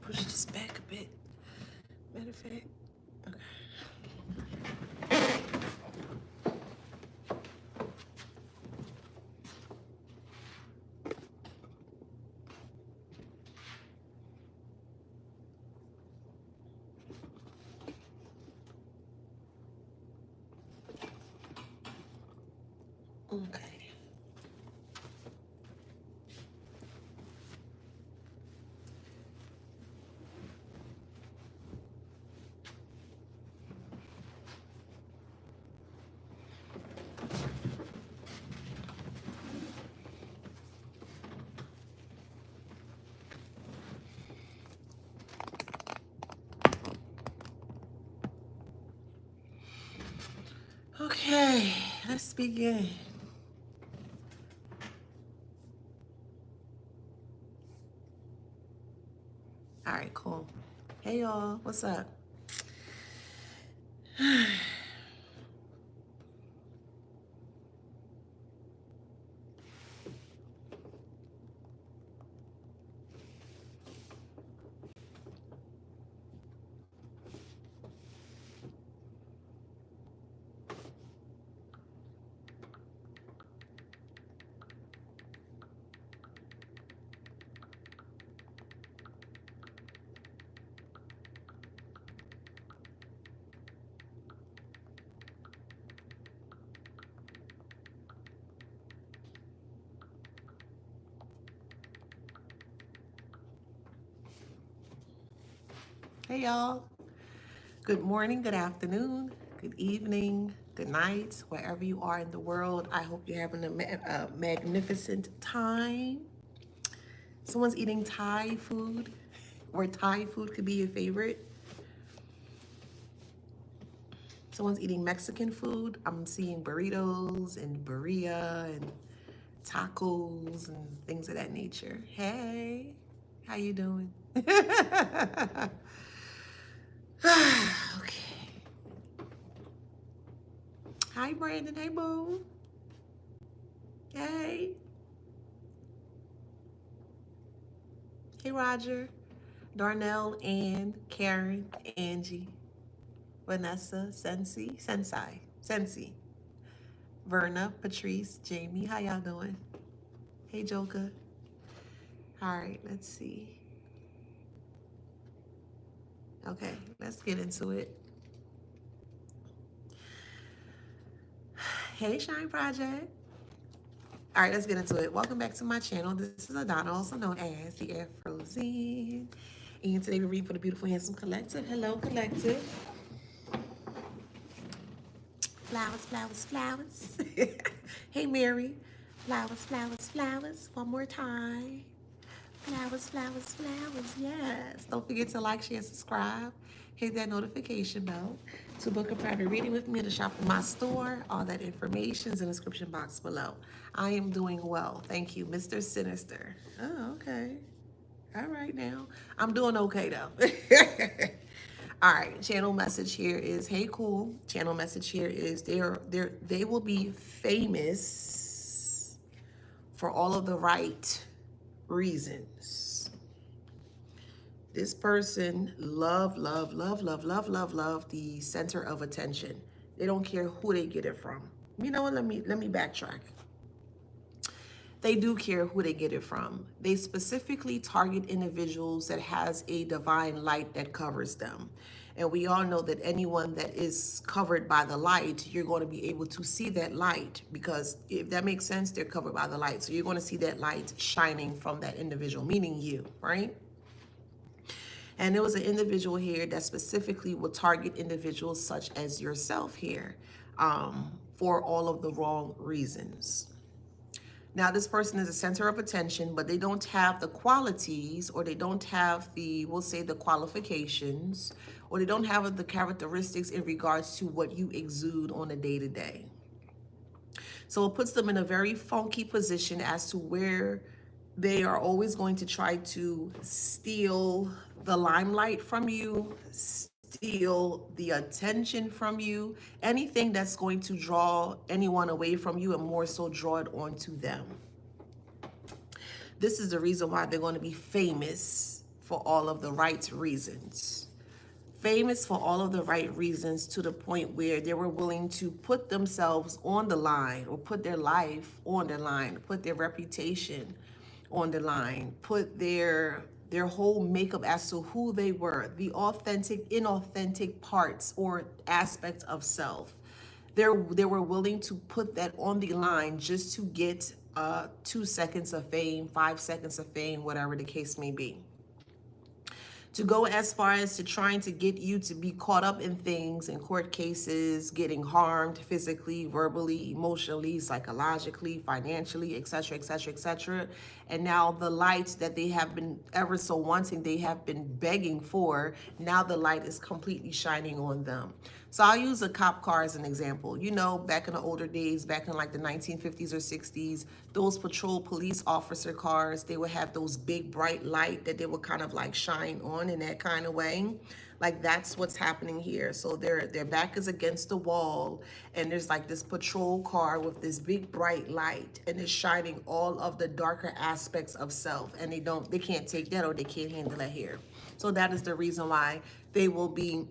push this back a bit. Matter of fact, okay. Okay. Okay, let's begin. All right, cool. Hey y'all, what's up? Hey y'all. Good morning, good afternoon, good evening, good night, wherever you are in the world. I hope you're having a magnificent time. Someone's eating Thai food, or Thai food could be your favorite. Someone's eating Mexican food. I'm seeing burritos and birria and tacos and things of that nature. Hey, how you doing? Okay. Hi, Brandon. Hey, boo. Hey. Hey, Roger. Darnell, Ann, Karen, Angie, Vanessa, Sensi, Verna, Patrice, Jamie. How y'all doing? Hey, Joker. All right, let's see. Okay, let's get into it. Hey, Shine Project. All right, let's get into it. Welcome back to my channel. This is Adana, also known as the Afrozen. And today we're reading for the beautiful, handsome collective. Hello, collective. Flowers, flowers, flowers. Hey, Mary. Flowers, flowers, flowers. One more time. Flowers, flowers, flowers. Yes. Don't forget to like, share, subscribe. Hit that notification bell to book a private reading with me, to shop in my store. All that information is in the description box below. I am doing well. Thank you, Mr. Sinister. Oh, okay. All right now. I'm doing okay though. All right, channel message here is, hey, cool. Channel message here is they will be famous for all of the right reasons. This person love the center of attention. They don't care who they get it from. You know what? Let me backtrack. They do care who they get it from. They specifically target individuals that has a divine light that covers them. And we all know that anyone that is covered by the light, you're going to be able to see that light, because if that makes sense, they're covered by the light. So you're going to see that light shining from that individual, meaning you, right? And there was an individual here that specifically will target individuals such as yourself here, for all of the wrong reasons. Now, this person is a center of attention, but they don't have the qualities, or they don't have the, we'll say, the qualifications, or they don't have the characteristics in regards to what you exude on a day-to-day. So it puts them in a very funky position as to where they are always going to try to steal the limelight from you, steal the attention from you, anything that's going to draw anyone away from you, and more so draw it onto them. This is the reason why they're going to be famous for all of the right reasons. Famous for all of the right reasons, to the point where they were willing to put themselves on the line, or put their life on the line, put their reputation on the line, put their whole makeup as to who they were, the authentic, inauthentic parts or aspects of self. They were willing to put that on the line just to get 2 seconds of fame, 5 seconds of fame, whatever the case may be. To go as far as to trying to get you to be caught up in things, in court cases, getting harmed physically, verbally, emotionally, psychologically, financially, etc., etc., etc. And now the light that they have been ever so wanting, they have been begging for, now the light is completely shining on them. So I'll use a cop car as an example. You know, back in the older days, back in like the 1950s or 60s, those patrol police officer cars, they would have those big bright light that they would kind of like shine on in that kind of way. Like, that's what's happening here. So their back is against the wall, and there's like this patrol car with this big bright light, and it's shining all of the darker aspects of self, and they can't take that, or they can't handle that here. So that is the reason why they will be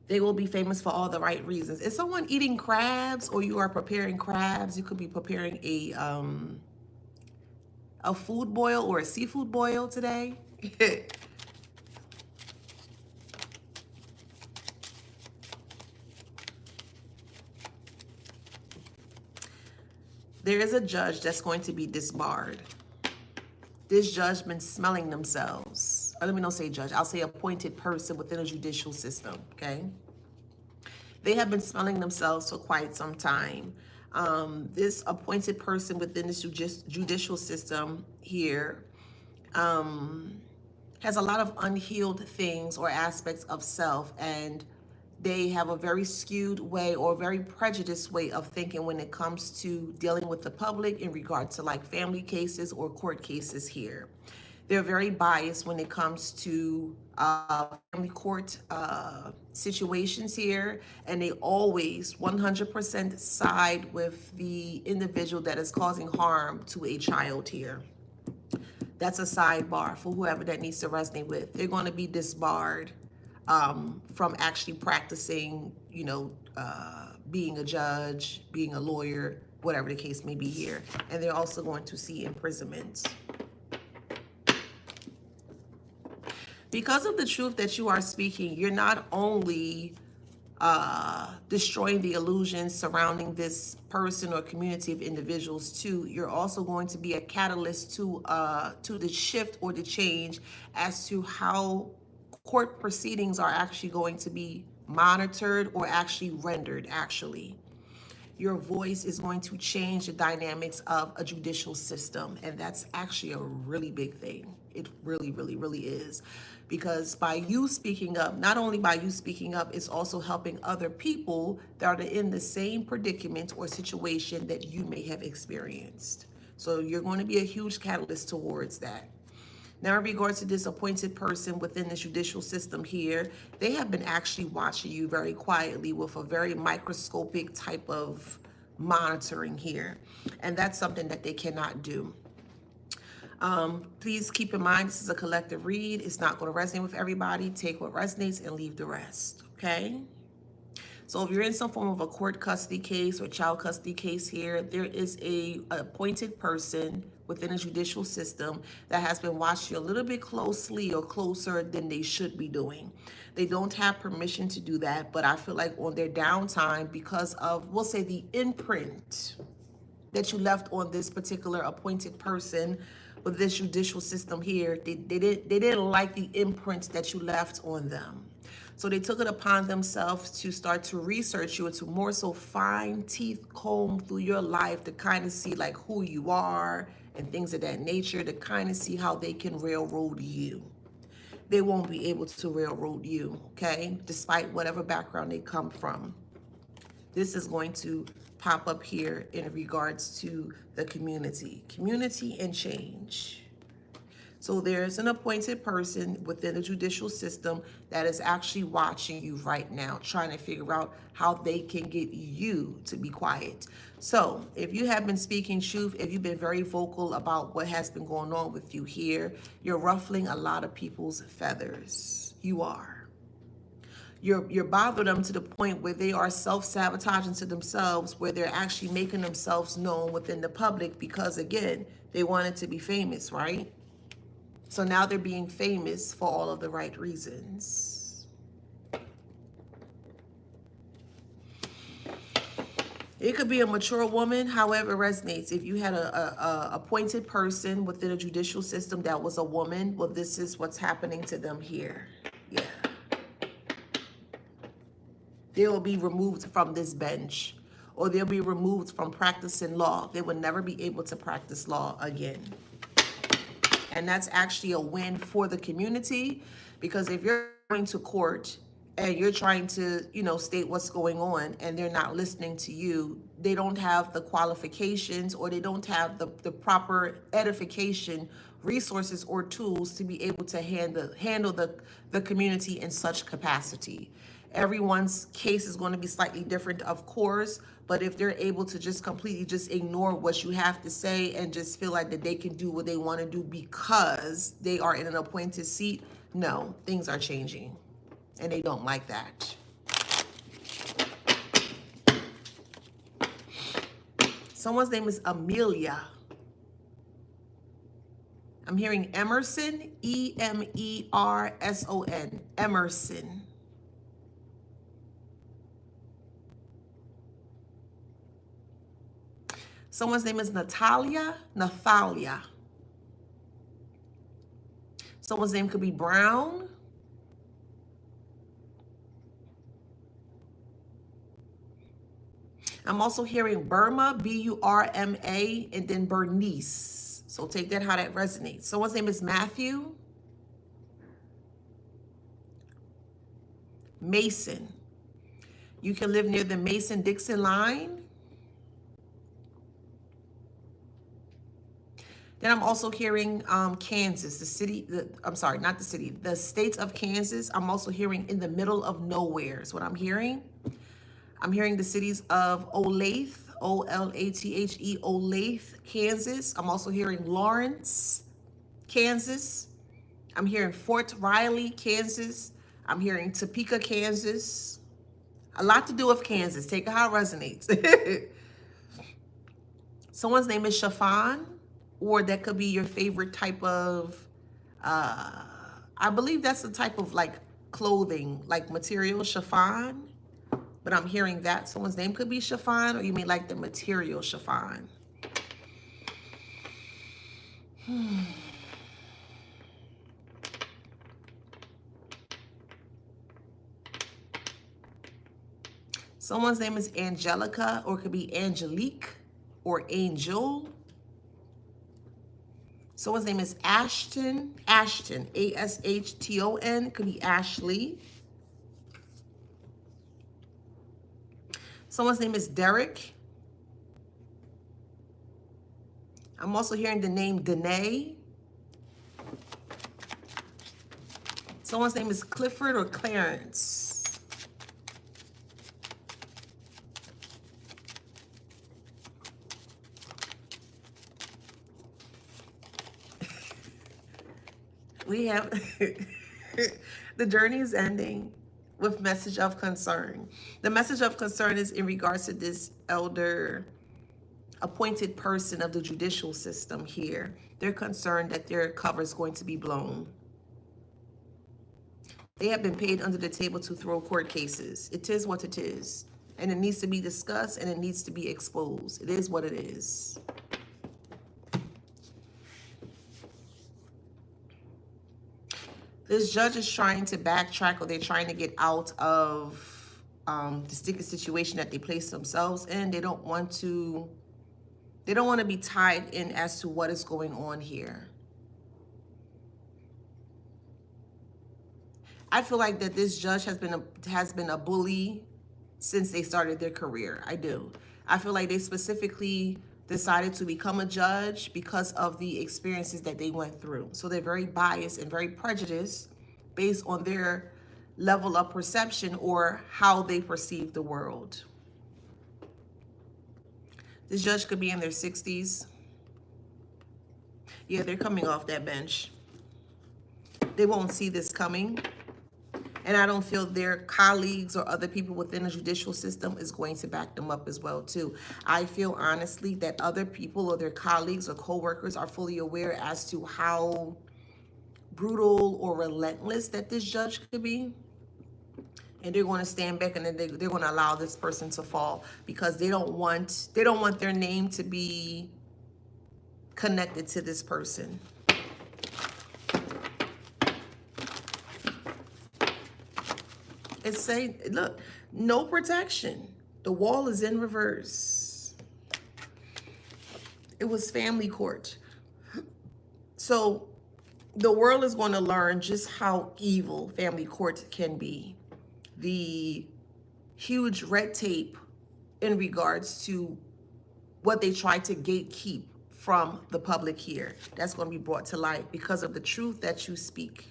they will be famous for all the right reasons. Is someone eating crabs, or you are preparing crabs? You could be preparing a food boil or a seafood boil today. There is a judge that's going to be disbarred. This judge been smelling themselves. Or let me not say judge. I'll say appointed person within a judicial system, okay? They have been smelling themselves for quite some time. This appointed person within this judicial system here has a lot of unhealed things or aspects of self, and they have a very skewed way or very prejudiced way of thinking when it comes to dealing with the public in regard to like family cases or court cases here. They're very biased when it comes to family court situations here, and they always 100% side with the individual that is causing harm to a child here. That's a sidebar for whoever that needs to resonate with. They're going to be disbarred from actually practicing, being a judge, being a lawyer, whatever the case may be here. And they're also going to see imprisonment. Because of the truth that you are speaking, you're not only destroying the illusions surrounding this person or community of individuals too, you're also going to be a catalyst to the shift or the change as to how court proceedings are actually going to be monitored or actually rendered. Actually, your voice is going to change the dynamics of a judicial system, and that's actually a really big thing. It really, really, really is. Because by you speaking up, not only by you speaking up, it's also helping other people that are in the same predicament or situation that you may have experienced. So you're going to be a huge catalyst towards that. Now, in regards to this appointed person within the judicial system here, they have been actually watching you very quietly with a very microscopic type of monitoring here. And that's something that they cannot do. Please keep in mind, this is a collective read. It's not going to resonate with everybody. Take what resonates and leave the rest, okay? So if you're in some form of a court custody case or child custody case here, there is a appointed person within a judicial system that has been watching you a little bit closely or closer than they should be doing. They don't have permission to do that, but I feel like on their downtime, because of, we'll say, the imprint that you left on this particular appointed person with this judicial system here, they didn't like the imprint that you left on them. So they took it upon themselves to start to research you and to more so fine teeth comb through your life to kind of see like who you are and things of that nature, to kind of see how they can railroad you. They won't be able to railroad you, okay? Despite whatever background they come from. This is going to pop up here in regards to the community and change. So there's an appointed person within the judicial system that is actually watching you right now, trying to figure out how they can get you to be quiet. So if you have been speaking truth, if you've been very vocal about what has been going on with you here, you're ruffling a lot of people's feathers. You are. You're bothering them to the point where they are self-sabotaging to themselves, where they're actually making themselves known within the public because, again, they wanted to be famous, right? So now they're being famous for all of the right reasons. It could be a mature woman, however it resonates. If you had a appointed person within a judicial system that was a woman, well, this is what's happening to them here. Yeah. They will be removed from this bench, or they'll be removed from practicing law. They will never be able to practice law again. And that's actually a win for the community, because if you're going to court and you're trying to, state what's going on and they're not listening to you, they don't have the qualifications, or they don't have the proper edification, resources, or tools to be able to handle the community in such capacity. Everyone's case is going to be slightly different, of course, but if they're able to just completely just ignore what you have to say and just feel like that they can do what they want to do because they are in an appointed seat, no, things are changing, and they don't like that. Someone's name is Amelia. I'm hearing Emerson, E-M-E-R-S-O-N, Emerson. Someone's name is Natalia. Someone's name could be Brown. I'm also hearing Burma, B-U-R-M-A, and then Bernice. So take that how that resonates. Someone's name is Matthew. Mason. You can live near the Mason-Dixon line. Then I'm also hearing Kansas, the states of Kansas. I'm also hearing in the middle of nowhere is what I'm hearing. I'm hearing the cities of Olathe, O-L-A-T-H-E, Olathe, Kansas. I'm also hearing Lawrence, Kansas. I'm hearing Fort Riley, Kansas. I'm hearing Topeka, Kansas. A lot to do with Kansas. Take it how it resonates. Someone's name is Chiffon. Or that could be your favorite type of, I believe that's the type of like clothing, like material, chiffon. But I'm hearing that someone's name could be Chiffon, or you mean like the material chiffon. Someone's name is Angelica, or it could be Angelique or Angel. Someone's name is Ashton, A-S-H-T-O-N, could be Ashley. Someone's name is Derek. I'm also hearing the name Danae. Someone's name is Clifford or Clarence. We have the journey is ending with message of concern. The message of concern is in regards to this elder appointed person of the judicial system here. They're concerned that their cover is going to be blown. They have been paid under the table to throw court cases. It is what it is. And it needs to be discussed, and it needs to be exposed. It is what it is. This judge is trying to backtrack, or they're trying to get out of the sticky situation that they place themselves in. They don't want to be tied in as to what is going on here. I feel like that this judge has been a bully since they started their career. I do. I feel like they specifically decided to become a judge because of the experiences that they went through. So they're very biased and very prejudiced based on their level of perception or how they perceive the world. This judge could be in their 60s. Yeah, they're coming off that bench. They won't see this coming. And I don't feel their colleagues or other people within the judicial system is going to back them up as well, too. I feel honestly that other people or their colleagues or co-workers are fully aware as to how brutal or relentless that this judge could be. And they're going to stand back and they're going to allow this person to fall because they don't want their name to be connected to this person. It's saying, look, no protection. The wall is in reverse. It was family court. So the world is going to learn just how evil family court can be. The huge red tape in regards to what they try to gatekeep from the public here. That's going to be brought to light because of the truth that you speak.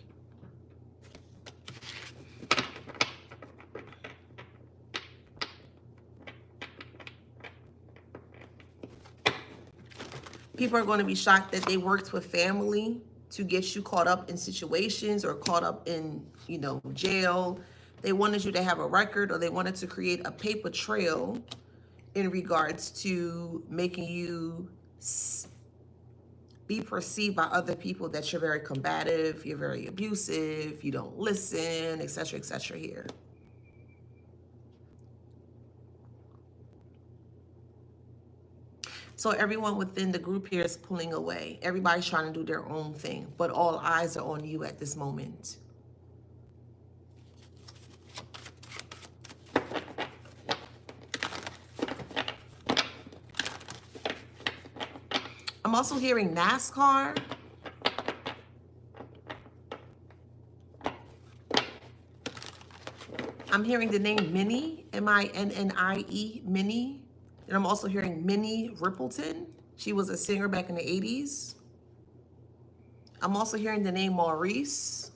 People are going to be shocked that they worked with family to get you caught up in situations or caught up in, jail. They wanted you to have a record, or they wanted to create a paper trail in regards to making you be perceived by other people that you're very combative, you're very abusive, you don't listen, etc., etc. here. So everyone within the group here is pulling away. Everybody's trying to do their own thing, but all eyes are on you at this moment. I'm also hearing NASCAR. I'm hearing the name Minnie, M-I-N-N-I-E, Minnie. And I'm also hearing Minnie Rippleton. She was a singer back in the 80s. I'm also hearing the name Maurice.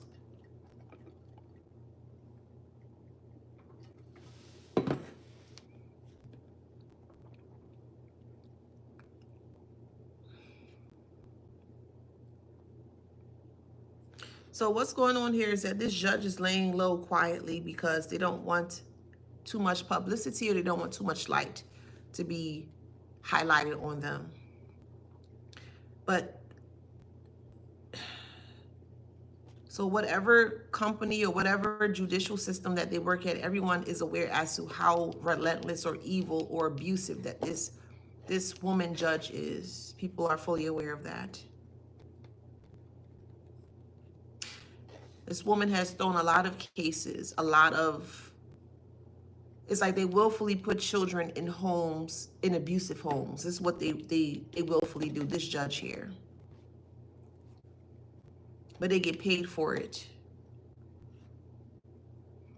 So what's going on here is that this judge is laying low quietly because they don't want too much publicity, or they don't want too much light to be highlighted on them. But so whatever company or whatever judicial system that they work at, everyone is aware as to how relentless or evil or abusive that this woman judge is. People are fully aware of that. This woman has thrown a lot of cases, it's like they willfully put children in homes, in abusive homes. This is what they willfully do, this judge here. But they get paid for it.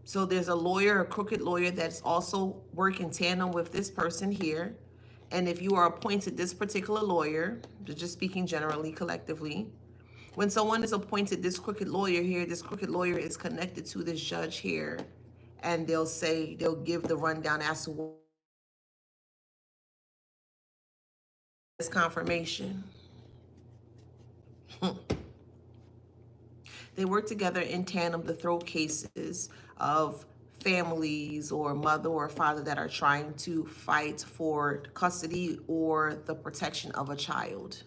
So there's a lawyer, a crooked lawyer, that's also working tandem with this person here. And if you are appointed this particular lawyer, just speaking generally, collectively, when someone is appointed this crooked lawyer here, this crooked lawyer is connected to this judge here. And they'll give the rundown as to what is confirmation. They work together in tandem to throw cases of families or mother or father that are trying to fight for custody or the protection of a child.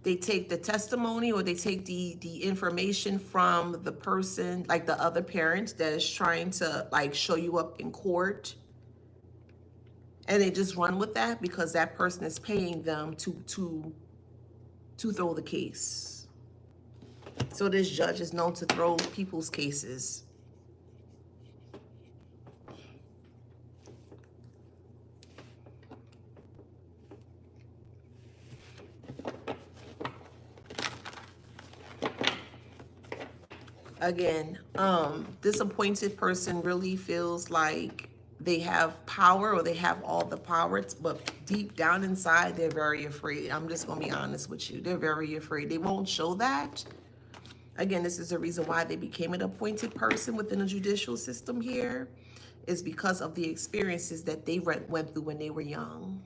They take the testimony, or they take the information from the person, like the other parent that is trying to show you up in court, and they just run with that because that person is paying them to throw the case. So this judge is known to throw people's cases. Again, this appointed person really feels like they have power or they have all the power, but deep down inside, they're very afraid. I'm just going to be honest with you. They're very afraid. They won't show that. Again, this is the reason why they became an appointed person within the judicial system here, is because of the experiences that they went through when they were young.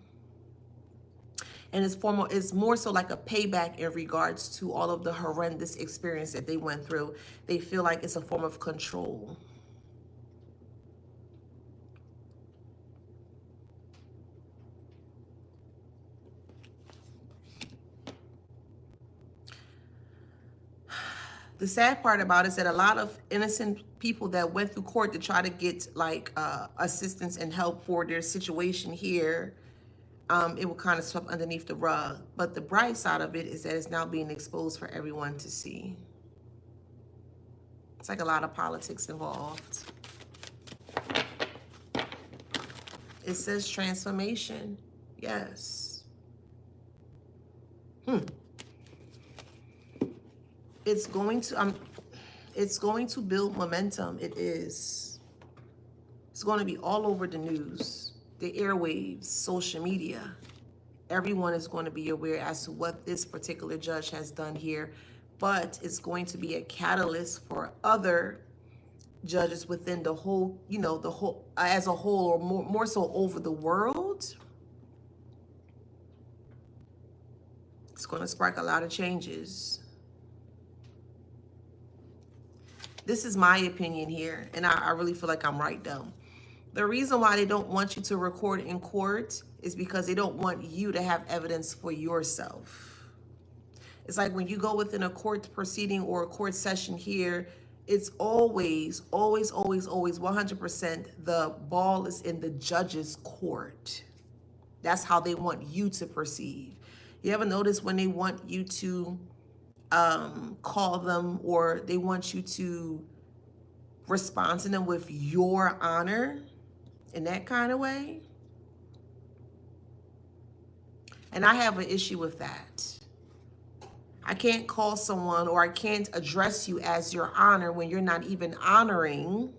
And it's more so like a payback in regards to all of the horrendous experience that they went through. They feel like it's a form of control. The sad part about it is that a lot of innocent people that went through court to try to get like assistance and help for their situation here, it will kind of swept underneath the rug. But the bright side of it is that it's now being exposed for everyone to see. It's like a lot of politics involved. It says transformation. Yes. It's going to build momentum. It is. It's going to be all over the news, the airwaves, social media. Everyone is going to be aware as to what this particular judge has done here, but it's going to be a catalyst for other judges within the whole, the whole as a whole, or more so over the world. It's going to spark a lot of changes. This is my opinion here, and I really feel like I'm right though. The reason why they don't want you to record in court is because they don't want you to have evidence for yourself. It's like when you go within a court proceeding or a court session here, it's always 100% the ball is in the judge's court. That's how they want you to perceive. You ever notice when they want you to call them, or they want you to respond to them with your honor in that kind of way? And I have an issue with that. I can't call someone, or I can't address you as your honor when you're not even honoring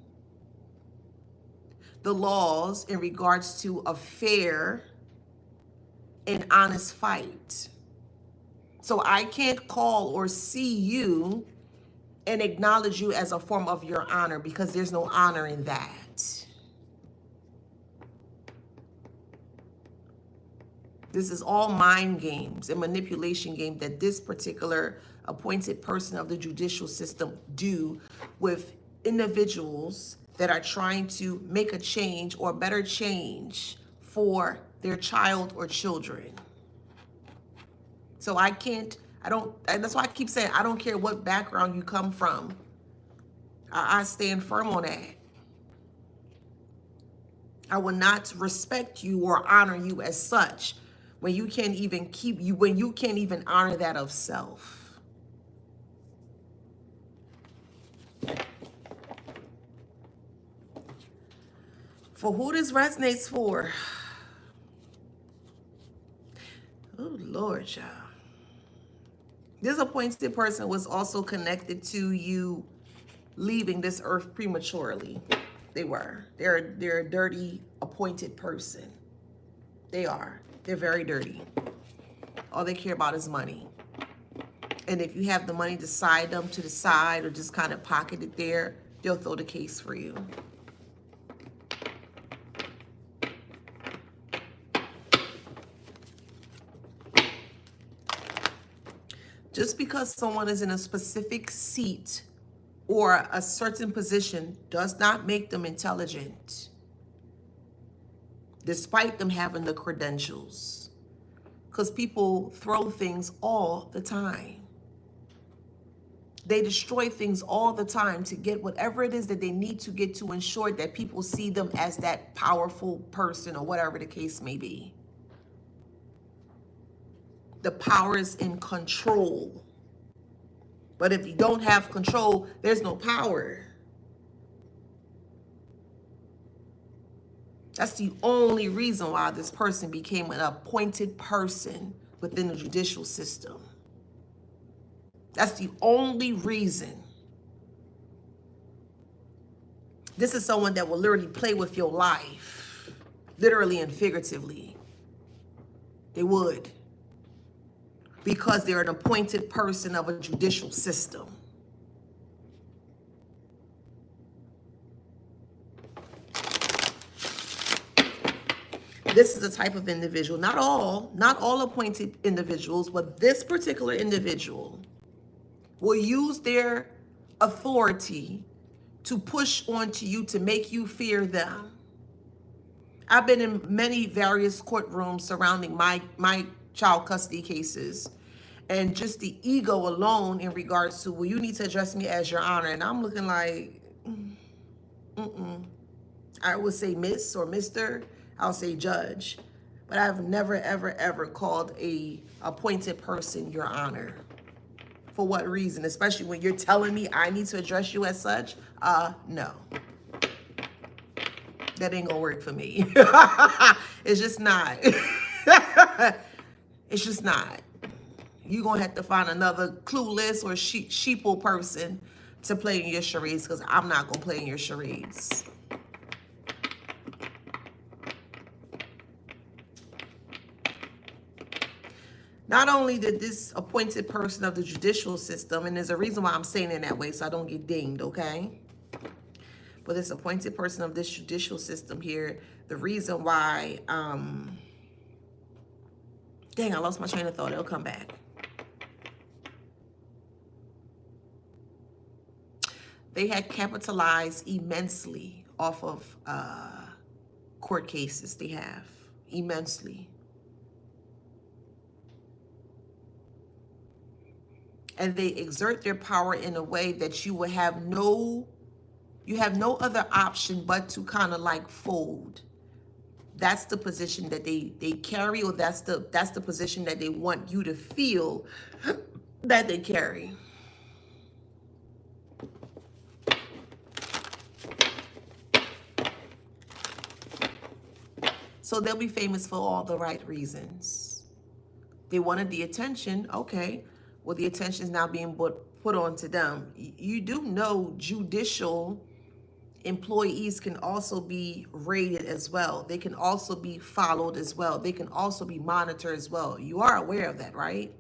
the laws in regards to a fair and honest fight. So I can't call or see you and acknowledge you as a form of your honor, because there's no honor in that. This is all mind games and manipulation game that this particular appointed person of the judicial system do with individuals that are trying to make a change or a better change for their child or children. So that's why I keep saying, I don't care what background you come from. I stand firm on that. I will not respect you or honor you as such when you can't even when you can't even honor that of self. For who this resonates for? Oh, Lord, y'all. This appointed person was also connected to you leaving this earth prematurely. They're a dirty appointed person. They are. They're very dirty. All they care about is money. And if you have the money to side them to the side or just kind of pocket it there, they'll throw the case for you. Just because someone is in a specific seat or a certain position does not make them intelligent, despite them having the credentials. Because people throw things all the time. They destroy things all the time to get whatever it is that they need to get to ensure that people see them as that powerful person or whatever the case may be. The power is in control. But if you don't have control, there's no power. That's the only reason why this person became an appointed person within the judicial system. That's the only reason. This is someone that will literally play with your life, literally and figuratively. They would, because they're an appointed person of a judicial system. This is the type of individual, not all appointed individuals, but this particular individual will use their authority to push onto you to make you fear them. I've been in many various courtrooms surrounding my child custody cases, and just the ego alone in regards to, well, you need to address me as your honor, and I'm looking like, I would say miss or mister, I'll say judge, but I've never, ever, ever called a appointed person your honor. For what reason? Especially when you're telling me I need to address you as such? No. That ain't gonna work for me. It's just not. It's just not. You're gonna have to find another clueless or sheeple person to play in your charades, because I'm not gonna play in your charades. Not only did this appointed person of the judicial system, and there's a reason why I'm saying it that way so I don't get dinged, okay? But this appointed person of this judicial system here, the reason why, dang, I lost my train of thought. It'll come back. They had capitalized immensely off of court cases they have, immensely. And they exert their power in a way that you will have no other option but to kind of like fold. That's the position that they carry, or that's the position that they want you to feel that they carry. So they'll be famous for all the right reasons. They wanted the attention, okay. Well, the attention is now being put on to them. You do know judicial employees can also be rated as well. They can also be followed as well. They can also be monitored as well. You are aware of that, right?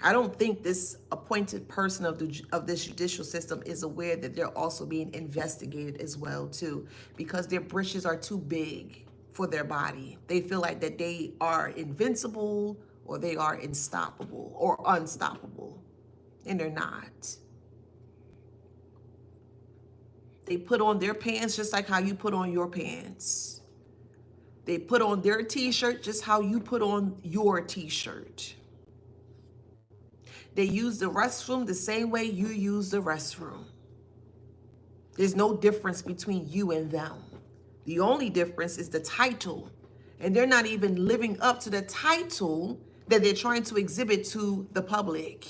I don't think this appointed person of this judicial system is aware that they're also being investigated as well too, because their britches are too big for their body. They feel like that they are invincible, or they are unstoppable or unstoppable, and they're not. They put on their pants just like how you put on your pants. They put on their t-shirt just how you put on your t-shirt. They use the restroom the same way you use the restroom. There's no difference between you and them. The only difference is the title, and they're not even living up to the title that they're trying to exhibit to the public.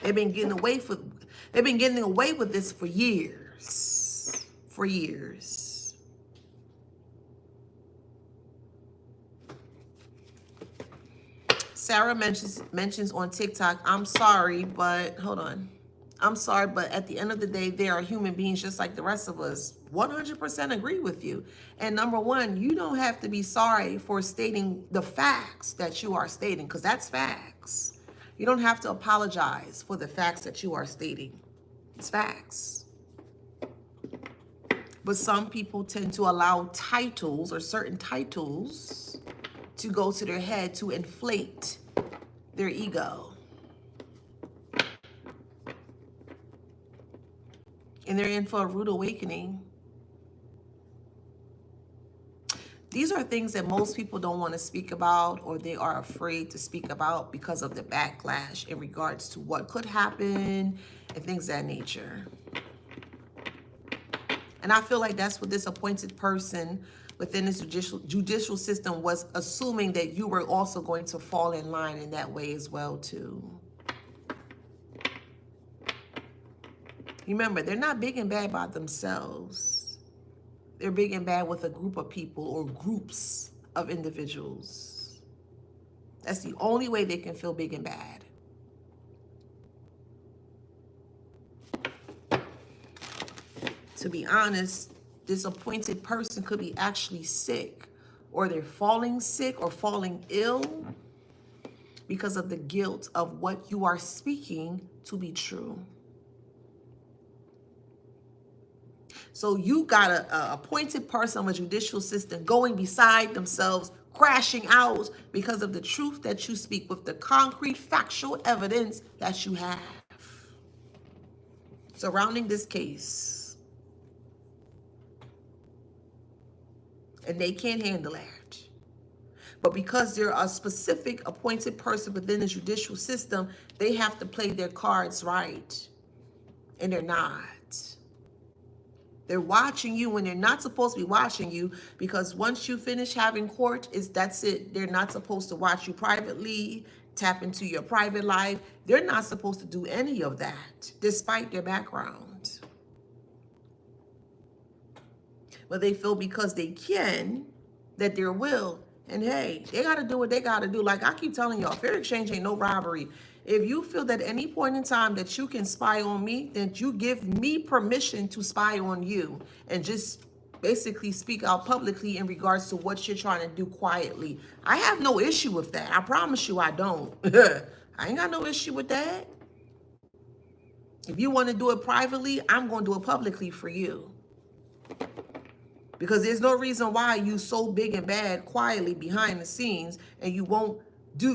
They've been getting away with this for years. For years. Sarah mentions on TikTok, I'm sorry, but hold on. I'm sorry, but at the end of the day, they are human beings just like the rest of us. 100% agree with you. And number one, you don't have to be sorry for stating the facts that you are stating, because that's facts. You don't have to apologize for the facts that you are stating. It's facts. But some people tend to allow titles or certain titles to go to their head to inflate their ego. And they're in for a rude awakening. These are things that most people don't want to speak about, or they are afraid to speak about because of the backlash in regards to what could happen and things of that nature. And I feel like that's what this appointed person within this judicial system was assuming, that you were also going to fall in line in that way as well too. Remember, they're not big and bad by themselves. They're big and bad with a group of people or groups of individuals. That's the only way they can feel big and bad. To be honest, this appointed person could be actually sick, or they're falling sick or falling ill because of the guilt of what you are speaking to be true. So you got a appointed person of a judicial system going beside themselves, crashing out because of the truth that you speak with the concrete factual evidence that you have surrounding this case. And they can't handle that. But because they're a specific appointed person within the judicial system, they have to play their cards right. And they're not. They're watching you when they're not supposed to be watching you, because once you finish having court, that's it. They're not supposed to watch you privately, tap into your private life. They're not supposed to do any of that, despite their background. But they feel because they can, that their will, and hey, they got to do what they got to do. Like I keep telling y'all, fair exchange ain't no robbery. If you feel that at any point in time that you can spy on me, then you give me permission to spy on you and just basically speak out publicly in regards to what you're trying to do quietly. I have no issue with that. I promise you I don't. I ain't got no issue with that. If you want to do it privately, I'm going to do it publicly for you. Because there's no reason why you so big and bad quietly behind the scenes and you won't do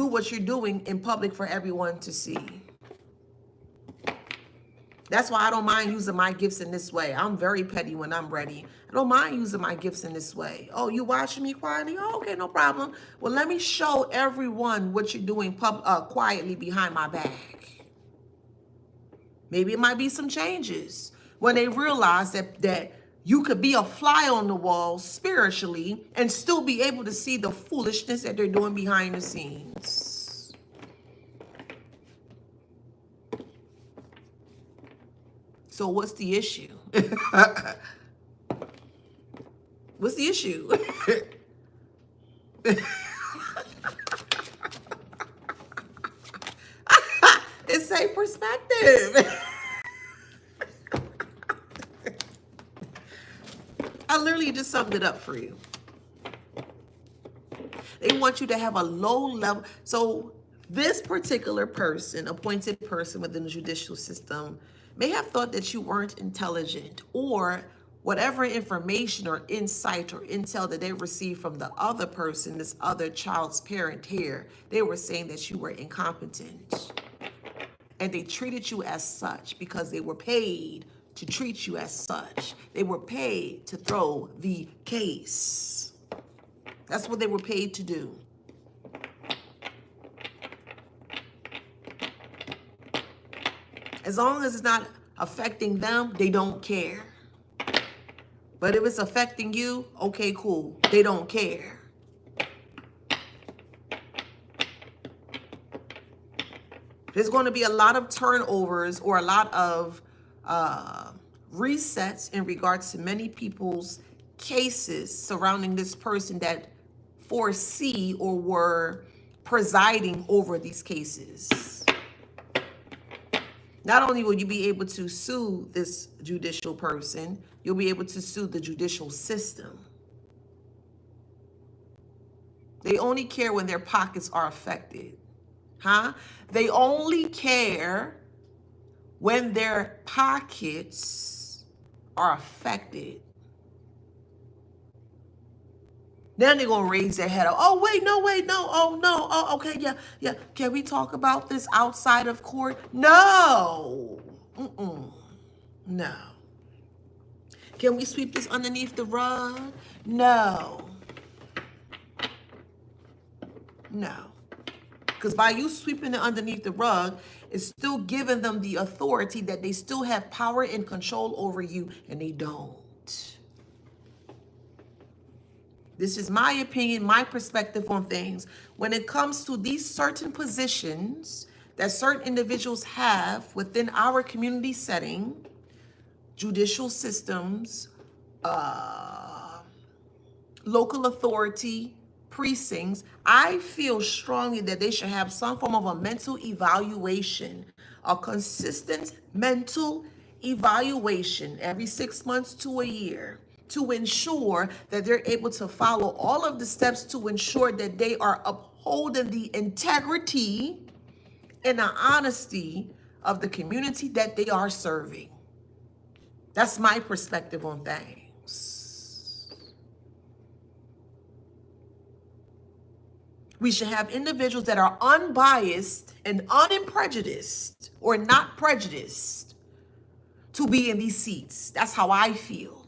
what you're doing in public for everyone to see. That's why I don't mind using my gifts in this way. I'm very petty when I'm ready. I don't mind using my gifts in this way. Oh, you watching me quietly? Oh, okay, no problem. Well, let me show everyone what you're doing quietly behind my back. Maybe it might be some changes when they realize that you could be a fly on the wall spiritually and still be able to see the foolishness that they're doing behind the scenes. So what's the issue? What's the issue? It's a perspective. I literally just summed it up for you. They want you to have a low level. So this particular person, appointed person within the judicial system, may have thought that you weren't intelligent, or whatever information or insight or intel that they received from the other person, this other child's parent here, they were saying that you were incompetent. And they treated you as such because they were paid to treat you as such. They were paid to throw the case. That's what they were paid to do. As long as it's not affecting them, they don't care. But if it's affecting you, okay, cool. They don't care. There's going to be a lot of turnovers or a lot of resets in regards to many people's cases surrounding this person that foresee or were presiding over these cases. Not only will you be able to sue this judicial person, you'll be able to sue the judicial system. They only care when their pockets are affected. They only care when their pockets are affected. Then they're going to raise their head up. Oh, wait, no. Oh, no. Oh, okay, yeah. Can we talk about this outside of court? No. No. Can we sweep this underneath the rug? No. Because by you sweeping it underneath the rug, it's still giving them the authority that they still have power and control over you, and they don't. This is my opinion, my perspective on things. When it comes to these certain positions that certain individuals have within our community setting, judicial systems, local authority precincts, I feel strongly that they should have some form of a mental evaluation, a consistent mental evaluation every 6 months to a year, to ensure that they're able to follow all of the steps to ensure that they are upholding the integrity and the honesty of the community that they are serving. That's my perspective on things. We should have individuals that are unbiased and unprejudiced, or not prejudiced, to be in these seats. That's how I feel.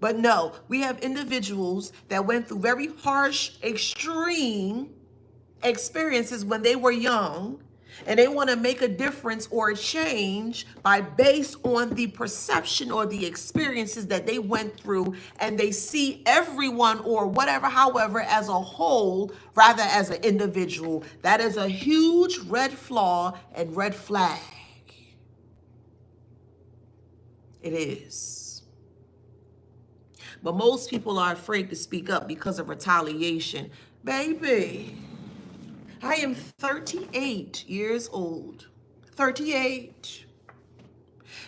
But no, we have individuals that went through very harsh, extreme experiences when they were young, and they want to make a difference or a change based on the perception or the experiences that they went through, and they see everyone or whatever, however, as a whole rather as an individual. That is a huge red flaw and red flag. It is. But most people are afraid to speak up because of retaliation. Baby, I am 38 years old. 38.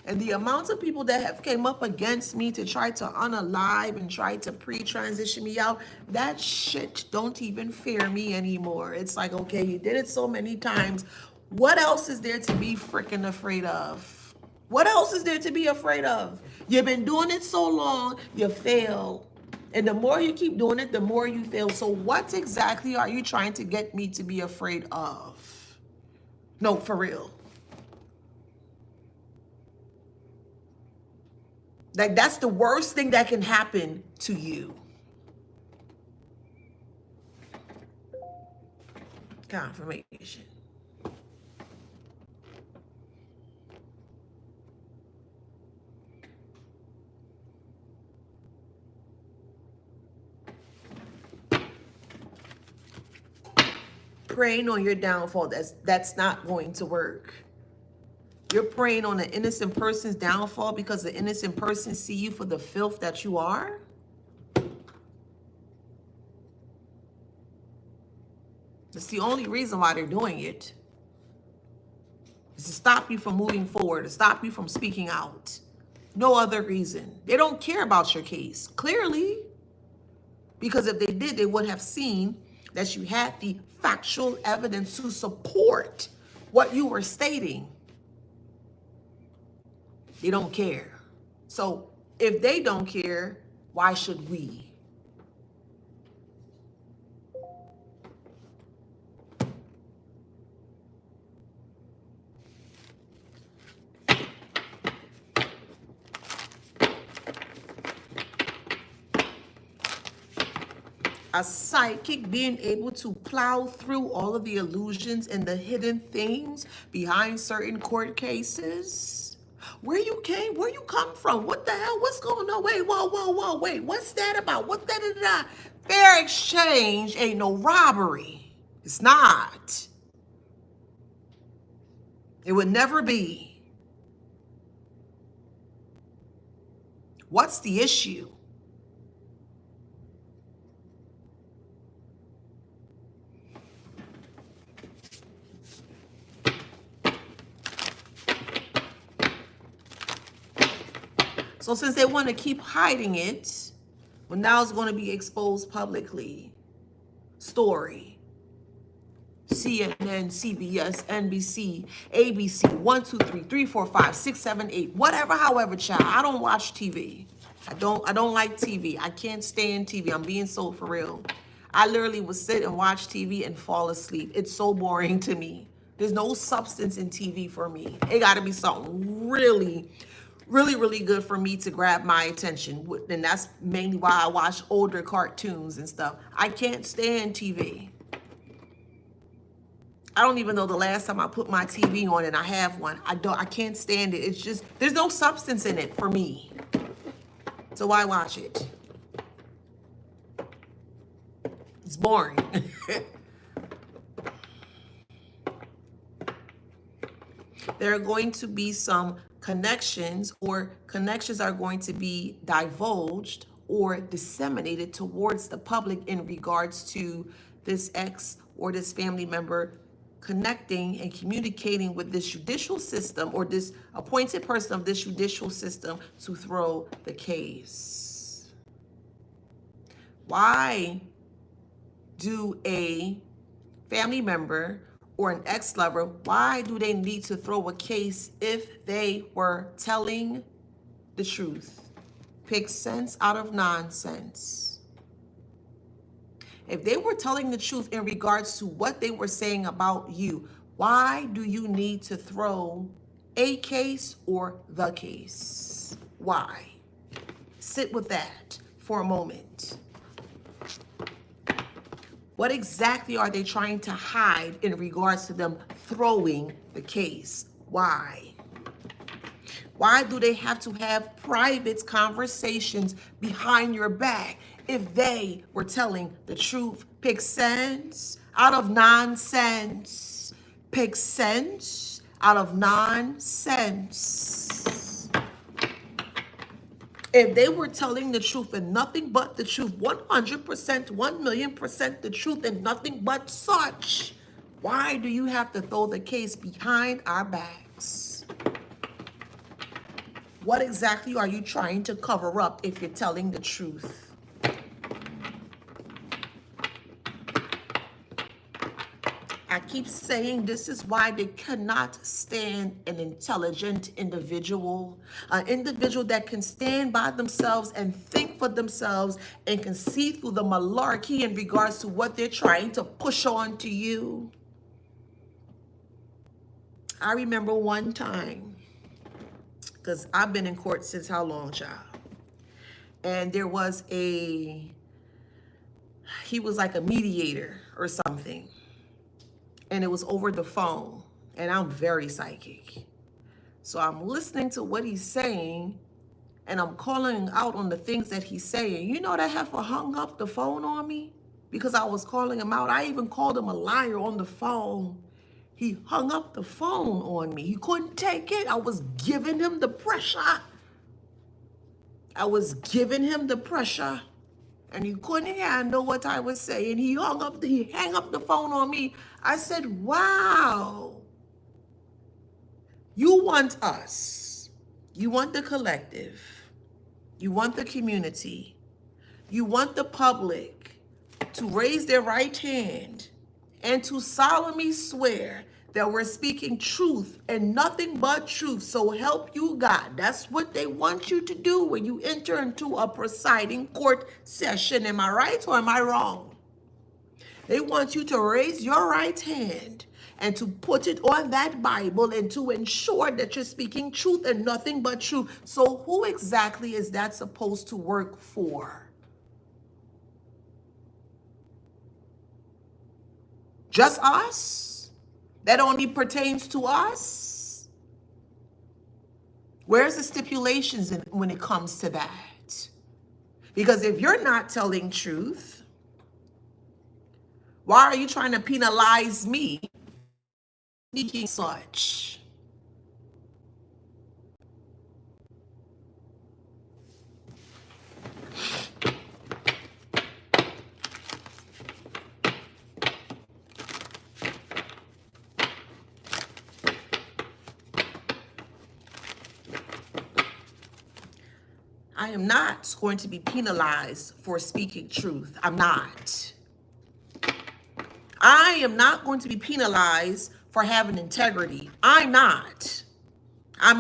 And the amount of people that have came up against me to try to unalive and try to pre-transition me out, that shit don't even fear me anymore. It's like, okay, you did it so many times. What else is there to be freaking afraid of? What else is there to be afraid of? You've been doing it so long, you fail. And the more you keep doing it, the more you fail. So what exactly are you trying to get me to be afraid of? No, for real. Like, that's the worst thing that can happen to you. Confirmation. Preying on your downfall, that's not going to work. You're preying on an innocent person's downfall because the innocent person see you for the filth that you are? That's the only reason why they're doing it. Is to stop you from moving forward, to stop you from speaking out. No other reason. They don't care about your case, clearly. Because if they did, they would have seen that you had the factual evidence to support what you were stating. They don't care. So if they don't care, why should we? A psychic being able to plow through all of the illusions and the hidden things behind certain court cases. Where you come from? What the hell? What's going on? Wait, whoa, wait, what's that about? What that? Fair exchange ain't no robbery. It's not. It would never be. What's the issue? So since they want to keep hiding it, well, now it's going to be exposed publicly. Story. CNN, CBS, NBC, ABC, 1, 2, 3, 3, 4, 5, 6, 7, 8, whatever, however, child. I don't watch TV. I don't like TV. I can't stand TV. I'm being so for real. I literally would sit and watch TV and fall asleep. It's so boring to me. There's no substance in TV for me. It got to be something really good for me to grab my attention. And that's mainly why I watch older cartoons and stuff. I can't stand TV. I don't even know the last time I put my TV on, and I have one. I can't stand it. It's just, there's no substance in it for me. So why watch it? It's boring. There are going to be some connections are going to be divulged or disseminated towards the public in regards to this ex or this family member connecting and communicating with this judicial system or this appointed person of this judicial system to throw the case. Why do a family member or an ex-lover, why do they need to throw a case if they were telling the truth? Pick sense out of nonsense. If they were telling the truth in regards to what they were saying about you, why do you need to throw a case or the case? Why? Sit with that for a moment. What exactly are they trying to hide in regards to them throwing the case? Why? Why do they have to have private conversations behind your back if they were telling the truth? Pick sense out of nonsense. Pick sense out of nonsense. If they were telling the truth and nothing but the truth, 100%, 1,000,000% the truth and nothing but such, why do you have to throw the case behind our backs? What exactly are you trying to cover up if you're telling the truth? I keep saying this is why they cannot stand an intelligent individual, an individual that can stand by themselves and think for themselves and can see through the malarkey in regards to what they're trying to push on to you. I remember one time, because I've been in court since how long, child? And there was he was like a mediator or something. And it was over the phone, and I'm very psychic. So I'm listening to what he's saying, and I'm calling out on the things that he's saying. You know, that heifer hung up the phone on me because I was calling him out. I even called him a liar on the phone. He hung up the phone on me. He couldn't take it. I was giving him the pressure. And he couldn't handle what I was saying. He hung up the phone on me. I said, wow, you want us, you want the collective, you want the community, you want the public to raise their right hand and to solemnly swear that we're speaking truth and nothing but truth. So help you God. That's what they want you to do when you enter into a presiding court session. Am I right or am I wrong? They want you to raise your right hand and to put it on that Bible and to ensure that you're speaking truth and nothing but truth. So who exactly is that supposed to work for? Just us? That only pertains to us? Where's the stipulations when it comes to that? Because if you're not telling truth, why are you trying to penalize me speaking such? I am not going to be penalized for speaking truth. I'm not. I am not going to be penalized for having integrity. I'm not. I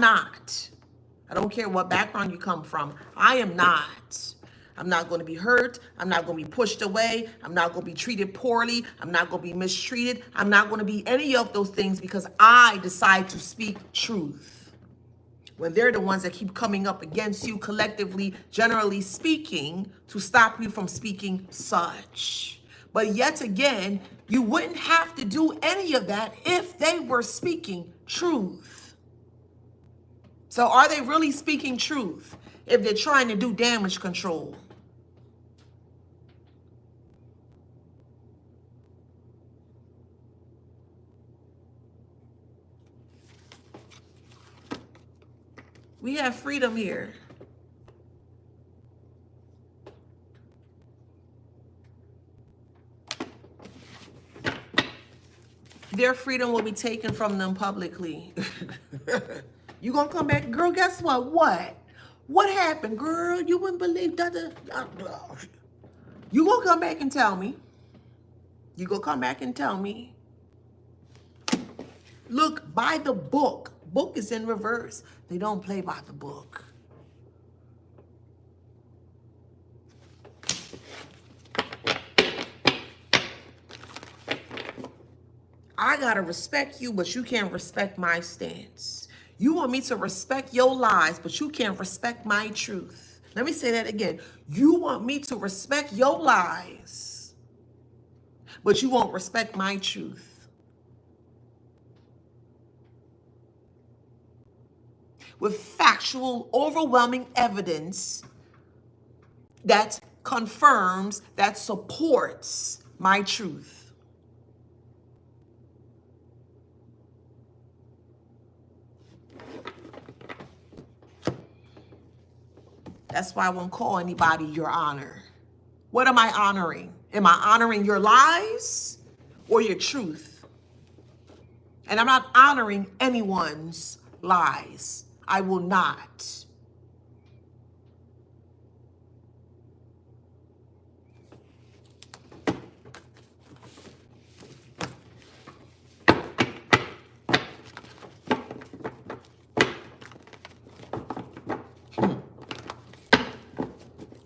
don't care what background you come from. I am not. I'm not going to be hurt. I'm not going to be pushed away. I'm not going to be treated poorly. I'm not going to be mistreated. I'm not going to be any of those things because I decide to speak truth. When they're the ones that keep coming up against you collectively, generally speaking, to stop you from speaking such. But yet again, you wouldn't have to do any of that if they were speaking truth. So are they really speaking truth if they're trying to do damage control? We have freedom here. Their freedom will be taken from them publicly. You gonna come back, girl? Guess what? What happened, girl? You wouldn't believe that. You gonna come back and tell me? You gonna come back and tell me? Look, by the book. Book is in reverse. They don't play by the book. I gotta respect you, but you can't respect my stance. You want me to respect your lies, but you can't respect my truth. Let me say that again. You want me to respect your lies, but you won't respect my truth. With factual, overwhelming evidence that confirms, that supports my truth. That's why I won't call anybody your honor. What am I honoring? Am I honoring your lies or your truth? And I'm not honoring anyone's lies. I will not.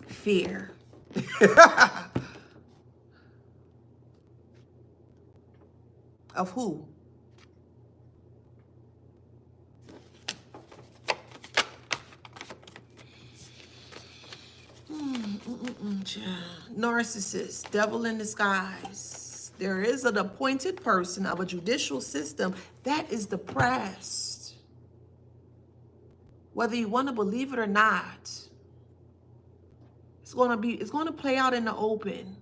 Fear. Of who? Narcissist, devil in disguise. There is an appointed person of a judicial system that is depressed. Whether you want to believe it or not, it's going to play out in the open.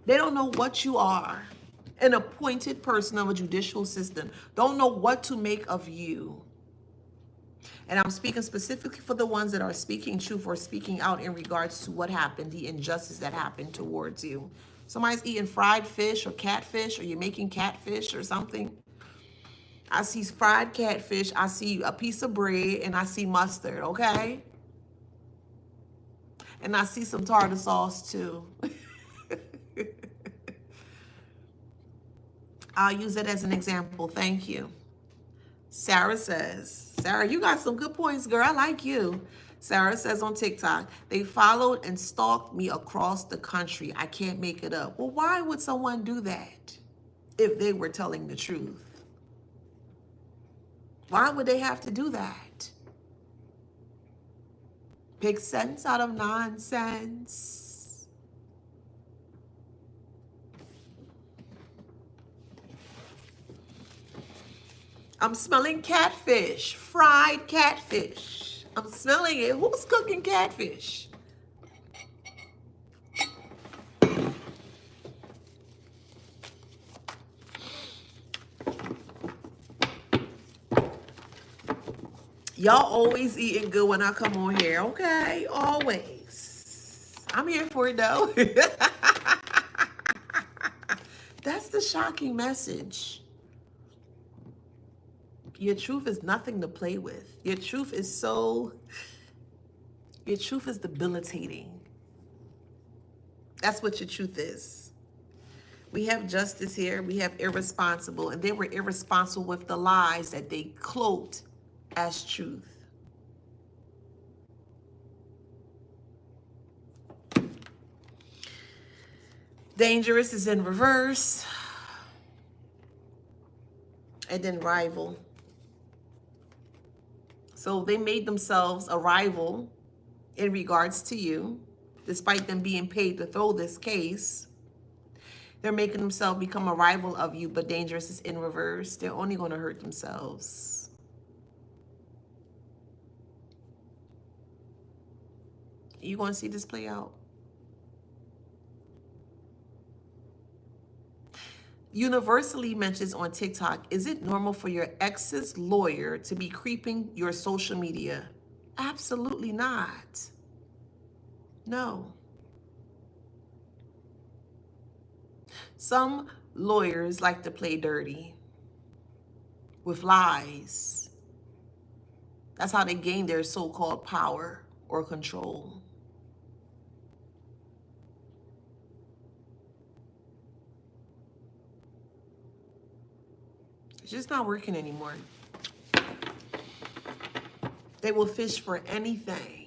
They don't know what you are. An appointed person of a judicial system. Don't know what to make of you. And I'm speaking specifically for the ones that are speaking truth or speaking out in regards to what happened, the injustice that happened towards you. Somebody's eating fried fish or catfish, or you're making catfish or something. I see fried catfish, I see a piece of bread, and I see mustard, okay? And I see some tartar sauce too. I'll use it as an example. Thank you. Sarah says, Sarah, you got some good points, girl. I like you. Sarah says on TikTok, they followed and stalked me across the country. I can't make it up. Well, why would someone do that if they were telling the truth? Why would they have to do that? Make sense out of nonsense. I'm smelling catfish, fried catfish. I'm smelling it. Who's cooking catfish? Y'all always eating good when I come on here, okay? Always. I'm here for it though. That's the shocking message. Your truth is nothing to play with. Your truth is debilitating. That's what your truth is. We have justice here. We have irresponsible. And they were irresponsible with the lies that they cloaked as truth. Dangerous is in reverse. And then rival. So they made themselves a rival in regards to you, despite them being paid to throw this case. They're making themselves become a rival of you, but dangerous is in reverse. They're only going to hurt themselves. You going to see this play out? Universally mentions on TikTok, is it normal for your ex's lawyer to be creeping your social media? Absolutely not. No. Some lawyers like to play dirty with lies. That's how they gain their so-called power or control. It's just not working anymore. They will fish for anything.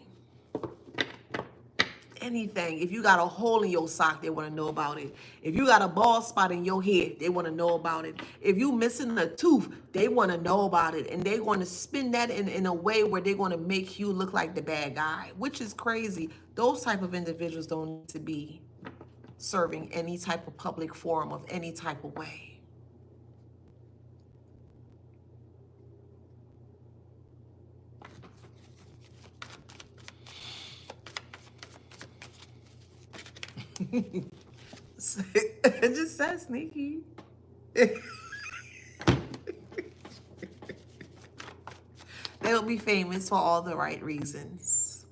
Anything. If you got a hole in your sock, they want to know about it. If you got a bald spot in your head, they want to know about it. If you missing a tooth, they want to know about it. And they want to spin that in a way where they're going to make you look like the bad guy, which is crazy. Those type of individuals don't need to be serving any type of public forum of any type of way. It just says sneaky. They'll be famous for all the right reasons.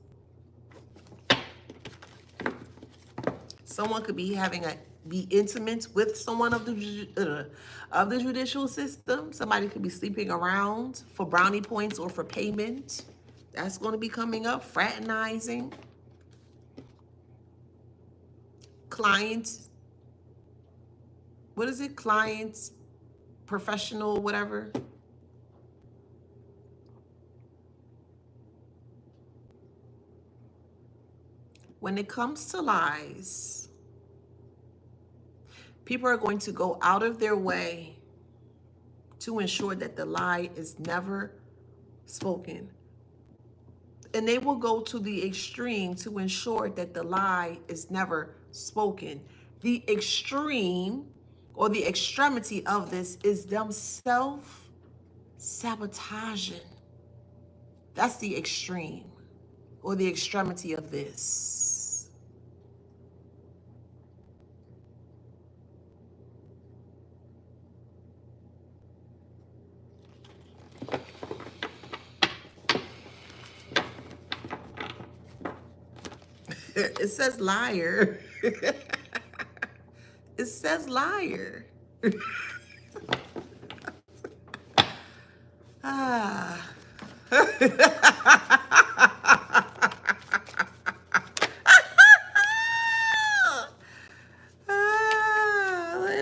Someone could be be intimate with someone of the judicial system. Somebody could be sleeping around for brownie points or for payment. That's going to be coming up. Fraternizing. Clients. What is it? Clients, professional, whatever. When it comes to lies, people are going to go out of their way to ensure that the lie is never spoken. And they will go to the extreme to ensure that the lie is never spoken. The extreme or the extremity of this is them self-sabotaging. That's the extreme or the extremity of this. It says liar. It says liar. Ah.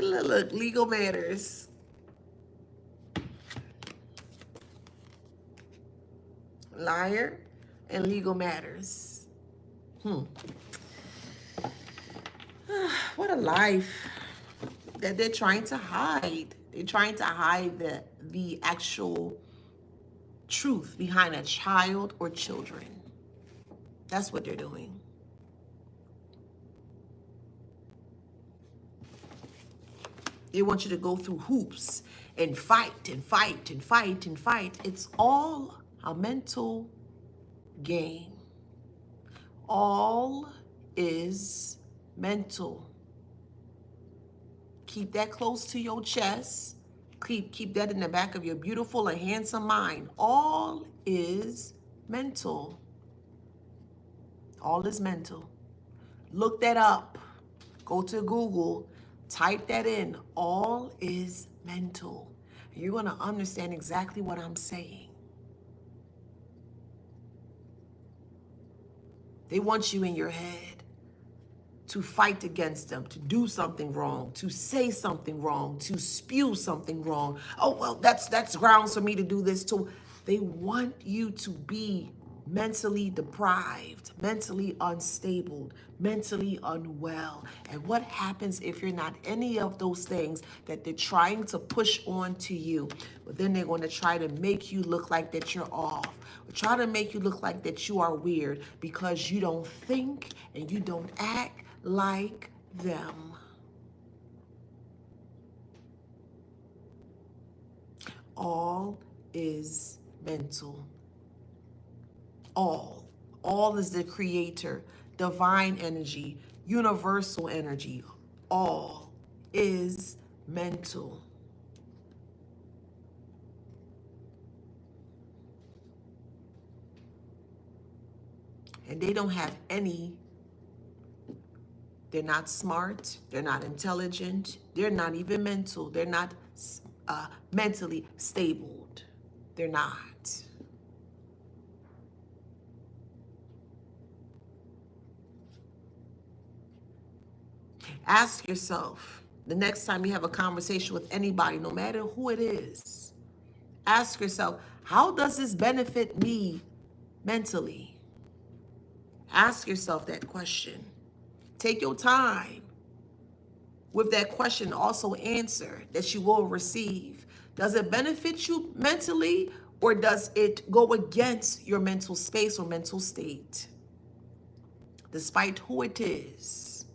Look, legal matters. Liar and legal matters. What a life that they're trying to hide. They're trying to hide the actual truth behind a child or children. That's what they're doing. They want you to go through hoops and fight and fight and fight and fight. It's all a mental game. All is mental. Keep that close to your chest. Keep that in the back of your beautiful and handsome mind. All is mental. All is mental. Look that up. Go to Google. Type that in. All is mental. You're going to understand exactly what I'm saying. They want you in your head to fight against them, to do something wrong, to say something wrong, to spew something wrong. Oh, well, that's grounds for me to do this too. They want you to be mentally deprived, mentally unstable, mentally unwell. And what happens if you're not any of those things that they're trying to push on to you? But then they're going to try to make you look like that you're off. Or try to make you look like that you are weird because you don't think and you don't act like them. All is mental. All is the creator, divine energy, universal energy. All is mental. and they don't have any. They're not smart. They're not intelligent. They're not even mental. They're not mentally stable. They're not. Ask yourself the next time you have a conversation with anybody, no matter who it is, ask yourself, how does this benefit me mentally? Ask yourself that question. Take your time with that question. Also answer that you will receive. Does it benefit you mentally, or does it go against your mental space or mental state? Despite who it is.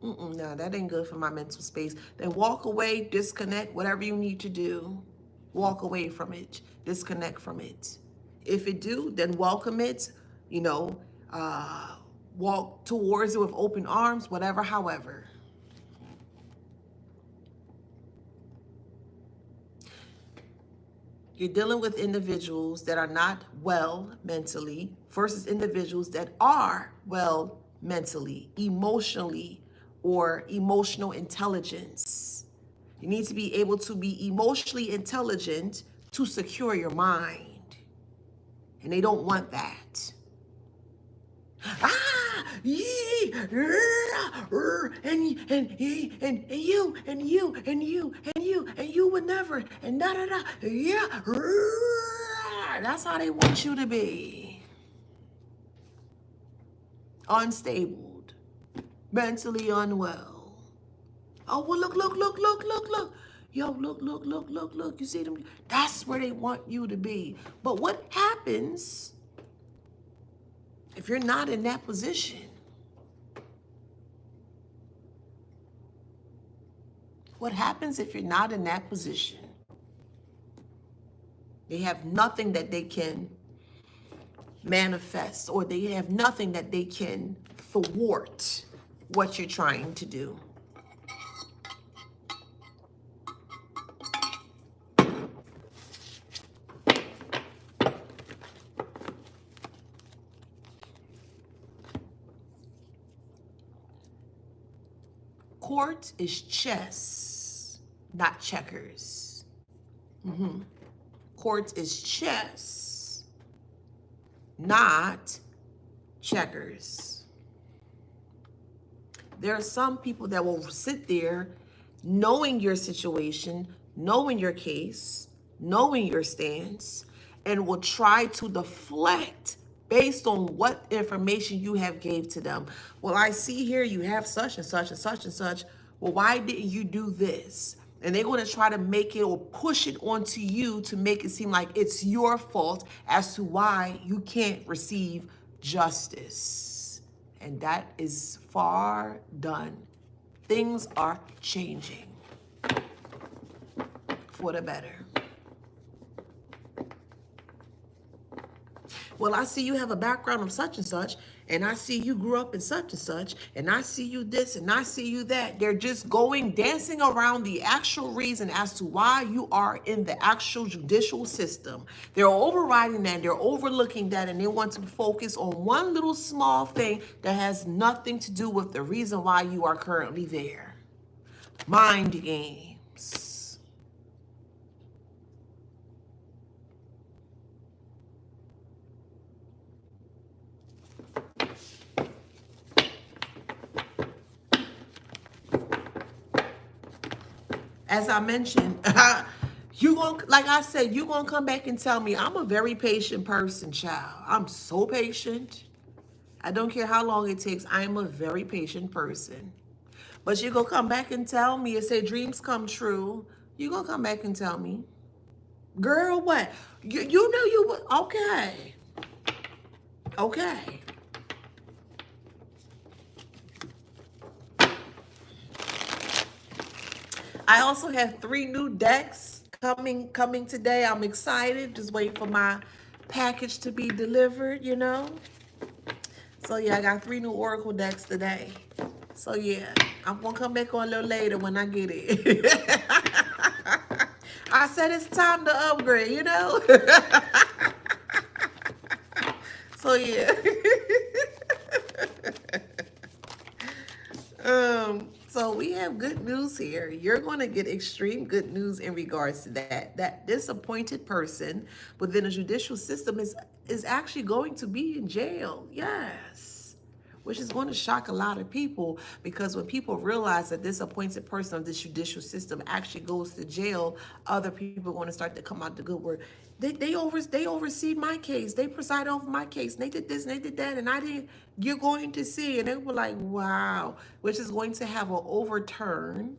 No, that ain't good for my mental space. Then walk away, disconnect, whatever you need to do. Walk away from it. Disconnect from it. If it do, then welcome it. Walk towards it with open arms, whatever, however. You're dealing with individuals that are not well mentally versus individuals that are well mentally, emotionally, or emotional intelligence. You need to be able to be emotionally intelligent to secure your mind. And they don't want that. And you would never, and da da da, yeah. That's how they want you to be. Unstable, mentally unwell. Oh, well, look. Yo, look. You see them? That's where they want you to be. But what happens if you're not in that position? What happens if you're not in that position? They have nothing that they can manifest, or they have nothing that they can thwart what you're trying to do. Court is chess, not checkers. Court is chess, not checkers. There are some people that will sit there knowing your situation, knowing your case, knowing your stance, and will try to deflect based on what information you have gave to them. Well, I see here you have such and such and such and such. Well, why didn't you do this? And they're going to try to make it or push it onto you to make it seem like it's your fault as to why you can't receive justice. And that is far done. Things are changing for the better. Well, I see you have a background of such and such, and I see you grew up in such and such, and I see you this, and I see you that. They're just dancing around the actual reason as to why you are in the actual judicial system. They're overriding that, they're overlooking that, and they want to focus on one little small thing that has nothing to do with the reason why you are currently there. Mind games. As I mentioned, like I said, you're gonna come back and tell me I'm a very patient person, child. I'm so patient. I don't care how long it takes. I am a very patient person. But you're gonna come back and tell me and say dreams come true. You're gonna come back and tell me, girl, what? You know you would. Okay. I also have 3 new decks coming today. I'm excited. Just waiting for my package to be delivered, So yeah, I got 3 new Oracle decks today. So yeah, I'm gonna come back on a little later when I get it. I said it's time to upgrade, So yeah. So we have good news here. You're going to get extreme good news in regards to that. That disappointed person within the judicial system is actually going to be in jail. Yes. Which is going to shock a lot of people, because when people realize that this appointed person of this judicial system actually goes to jail, other people are going to start to come out the good word. They oversee my case. They preside over my case. And they did this and they did that, and I didn't. You're going to see, and they were like, wow, which is going to have an overturn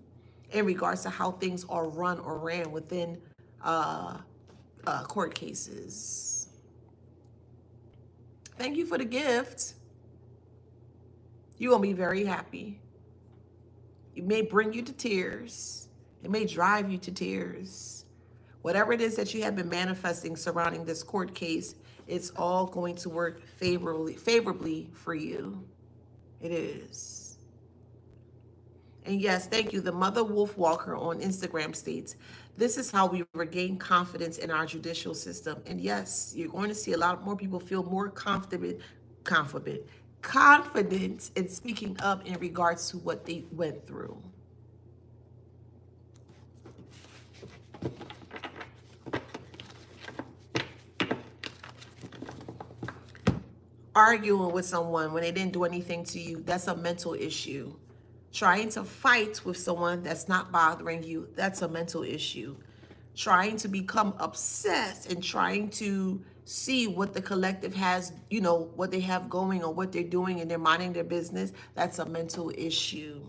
in regards to how things are run or ran within court cases. Thank you for the gift. You're going to be very happy. It may bring you to tears. It may drive you to tears. Whatever it is that you have been manifesting surrounding this court case, it's all going to work favorably for you. It is. And yes, thank you. The Mother Wolf Walker on Instagram states, this is how we regain confidence in our judicial system. And yes, you're going to see a lot more people feel more confident in speaking up in regards to what they went through. Arguing with someone when they didn't do anything to you, that's a mental issue. Trying to fight with someone that's not bothering you, that's a mental issue. Trying to become obsessed and trying to see what the collective has, what they have going or what they're doing and they're minding their business, that's a mental issue.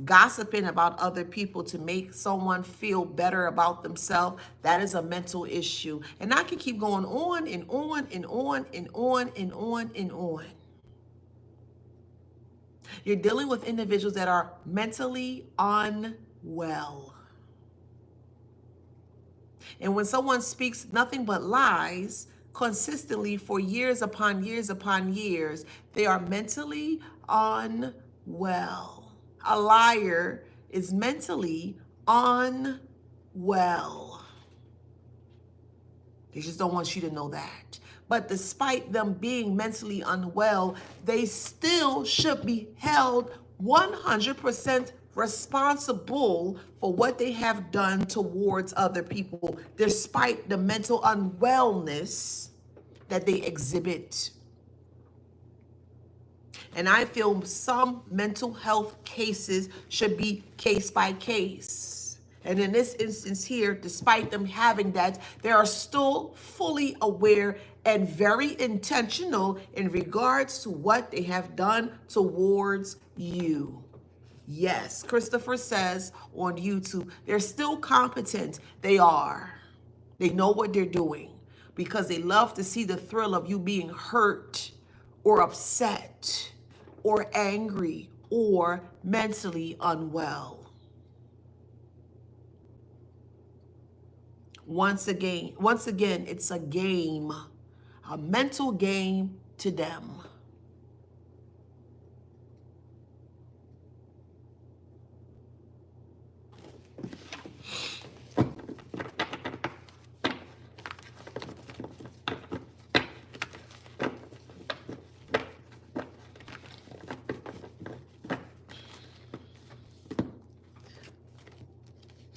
Gossiping about other people to make someone feel better about themselves, that is a mental issue. And I can keep going on and on and on and on and on and on. You're dealing with individuals that are mentally unwell. And when someone speaks nothing but lies consistently for years upon years upon years, they are mentally unwell. A liar is mentally unwell. They just don't want you to know that. But despite them being mentally unwell, they still should be held 100% responsible for what they have done towards other people, despite the mental unwellness that they exhibit. And I feel some mental health cases should be case by case. And in this instance here, despite them having that, they are still fully aware and very intentional in regards to what they have done towards you. Yes, Christopher says on YouTube, they're still competent. They are. They know what they're doing because they love to see the thrill of you being hurt or upset or angry or mentally unwell. Once again, it's a game, a mental game to them.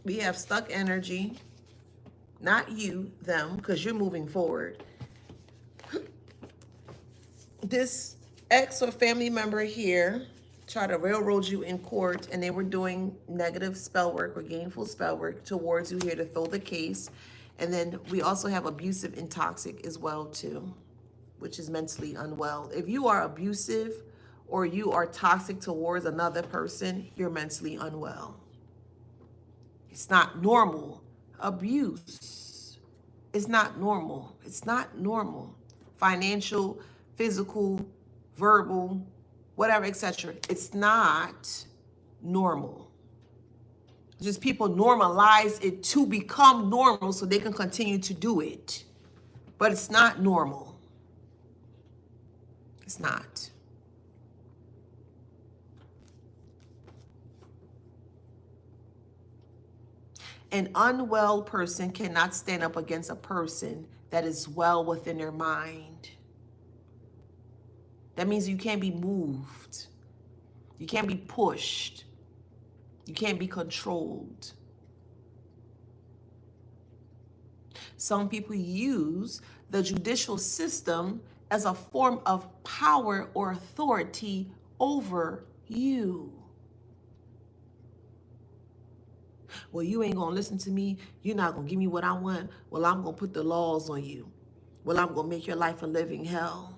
We have stuck energy. Not you, them, because you're moving forward. This ex or family member here tried to railroad you in court, and they were doing negative spell work or gainful spell work towards you here to throw the case. And then we also have abusive and toxic as well too, which is mentally unwell. If you are abusive or you are toxic towards another person, you're mentally unwell. It's not normal. Abuse is not normal. It's not normal. Financial, physical, verbal, whatever, etc. It's not normal. Just people normalize it to become normal so they can continue to do it. But it's not normal. It's not. An unwell person cannot stand up against a person that is well within their mind. That means you can't be moved. You can't be pushed. You can't be controlled. Some people use the judicial system as a form of power or authority over you. Well, you ain't gonna listen to me. You're not gonna give me what I want. Well, I'm gonna put the laws on you. Well, I'm gonna make your life a living hell.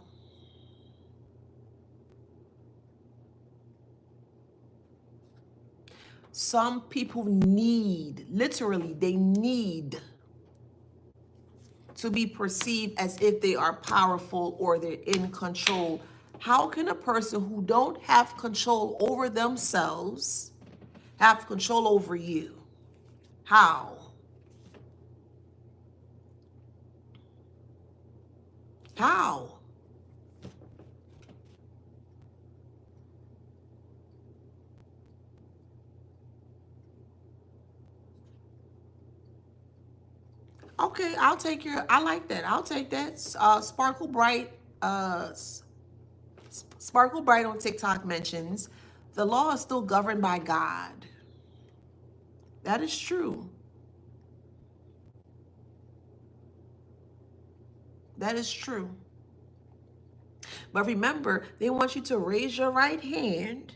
Some people need, literally, they need to be perceived as if they are powerful or they're in control. How can a person who don't have control over themselves have control over you? How? How? Okay, I'll take I like that. I'll take that. Sparkle Bright, Sparkle Bright on TikTok mentions, the law is still governed by God. That is true. That is true. But remember, they want you to raise your right hand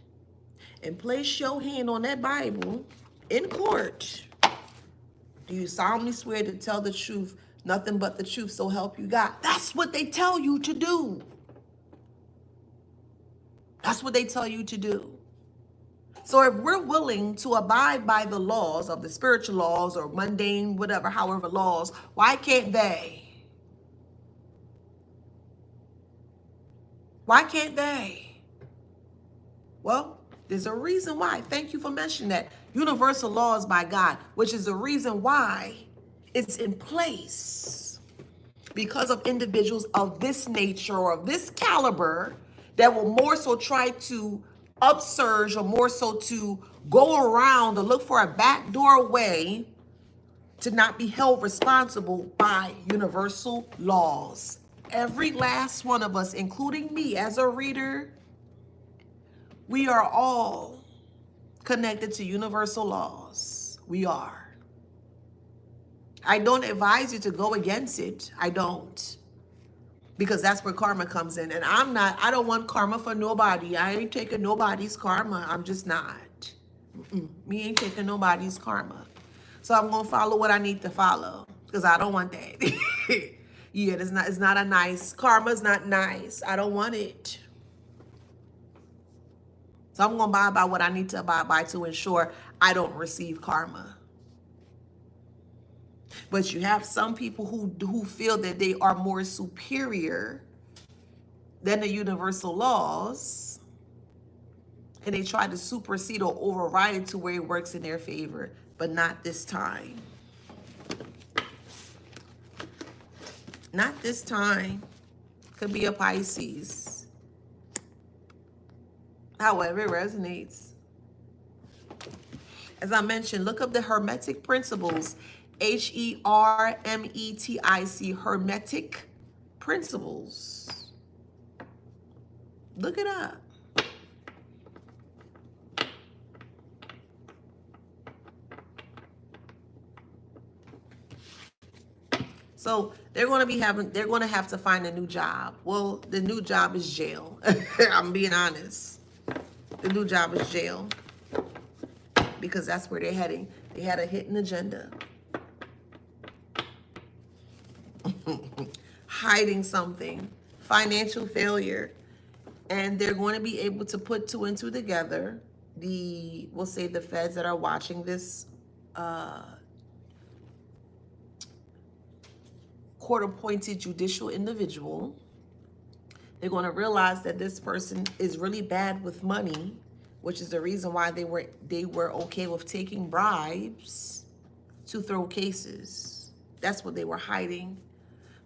and place your hand on that Bible in court. Do you solemnly swear to tell the truth, nothing but the truth, so help you God? That's what they tell you to do. That's what they tell you to do. So if we're willing to abide by the laws of the spiritual laws or mundane, whatever, however laws, why can't they? Why can't they? Well, there's a reason why. Thank you for mentioning that. Universal laws by God, which is the reason why it's in place. Because of individuals of this nature or of this caliber that will more so try to upsurge or more so to go around or look for a backdoor way to not be held responsible by universal laws. Every last one of us, including me as a reader, we are all connected to universal laws. We are. I don't advise you to go against it. I don't. Because that's where karma comes in. And I don't want karma for nobody. I ain't taking nobody's karma. I'm just not. Me ain't taking nobody's karma. So I'm going to follow what I need to follow. Because I don't want that. Yeah, it's not a nice, karma's not nice. I don't want it. So I'm going to abide by what I need to abide by to ensure I don't receive karma. But you have some people who feel that they are more superior than the universal laws, and they try to supersede or override it to where it works in their favor, but not this time. Not this time. Could be a Pisces. However, it resonates. As I mentioned, look up the Hermetic principles. Hermetic, Hermetic principles. Look it up. So they're going to have to find a new job. Well, the new job is jail. I'm being honest. The new job is jail. Because that's where they're heading. They had a hidden agenda. Hiding something. Financial failure. And they're going to be able to put two and two together. We'll say the feds that are watching this court-appointed judicial individual, they're going to realize that this person is really bad with money, which is the reason why they were okay with taking bribes to throw cases. That's what they were hiding.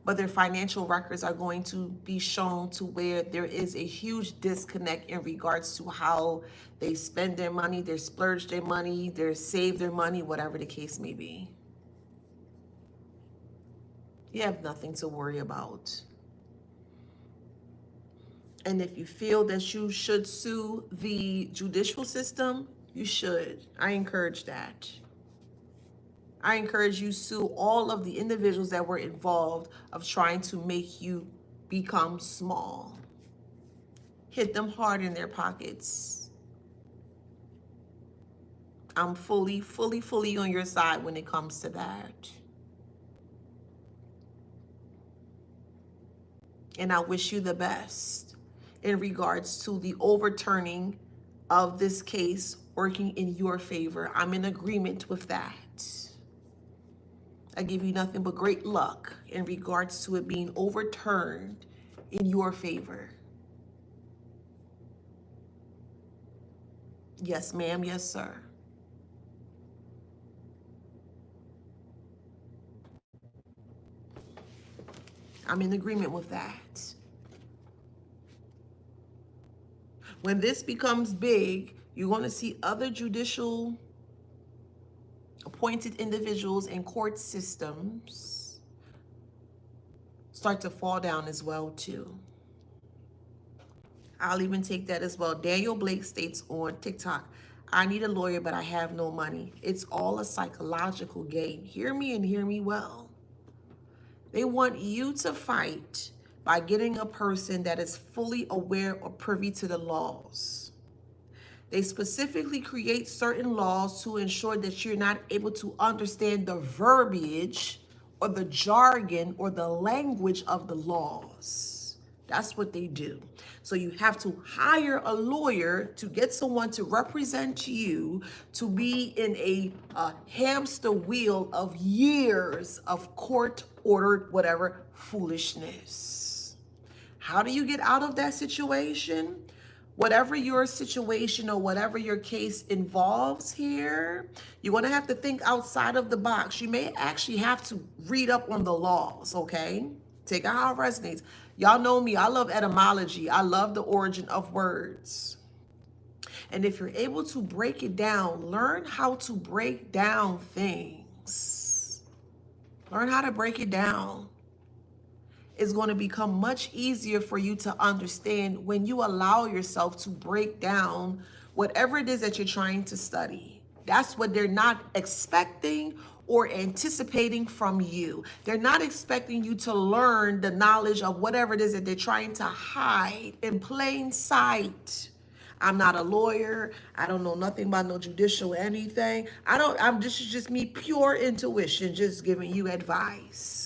But their financial records are going to be shown to where there is a huge disconnect in regards to how they spend their money, they splurge their money, they save their money, whatever the case may be. You have nothing to worry about. And if you feel that you should sue the judicial system, you should. I encourage that. I encourage you sue all of the individuals that were involved of trying to make you become small. Hit them hard in their pockets. I'm fully on your side when it comes to that. And I wish you the best in regards to the overturning of this case working in your favor. I'm in agreement with that. I give you nothing but great luck in regards to it being overturned in your favor. Yes, ma'am. Yes, sir. I'm in agreement with that. When this becomes big, you're going to see other judicial appointed individuals and court systems start to fall down as well too. I'll even take that as well. Daniel Blake states on TikTok, I need a lawyer, but I have no money. It's all a psychological game. Hear me and hear me well. They want you to fight by getting a person that is fully aware or privy to the laws. They specifically create certain laws to ensure that you're not able to understand the verbiage or the jargon or the language of the laws. That's what they do. So you have to hire a lawyer to get someone to represent you to be in a hamster wheel of years of court-ordered whatever foolishness. How do you get out of that situation? Whatever your situation or whatever your case involves here, you're going to have to think outside of the box. You may actually have to read up on the laws, okay? Take it how it resonates. Y'all know me. I love etymology. I love the origin of words. And if you're able to break it down, learn how to break down things. Learn how to break it down. Is going to become much easier for you to understand when you allow yourself to break down whatever it is that you're trying to study. That's what they're not expecting or anticipating from you. They're not expecting you to learn the knowledge of whatever it is that they're trying to hide in plain sight. I'm not a lawyer. I don't know nothing about no judicial anything. This is just me, pure intuition, just giving you advice.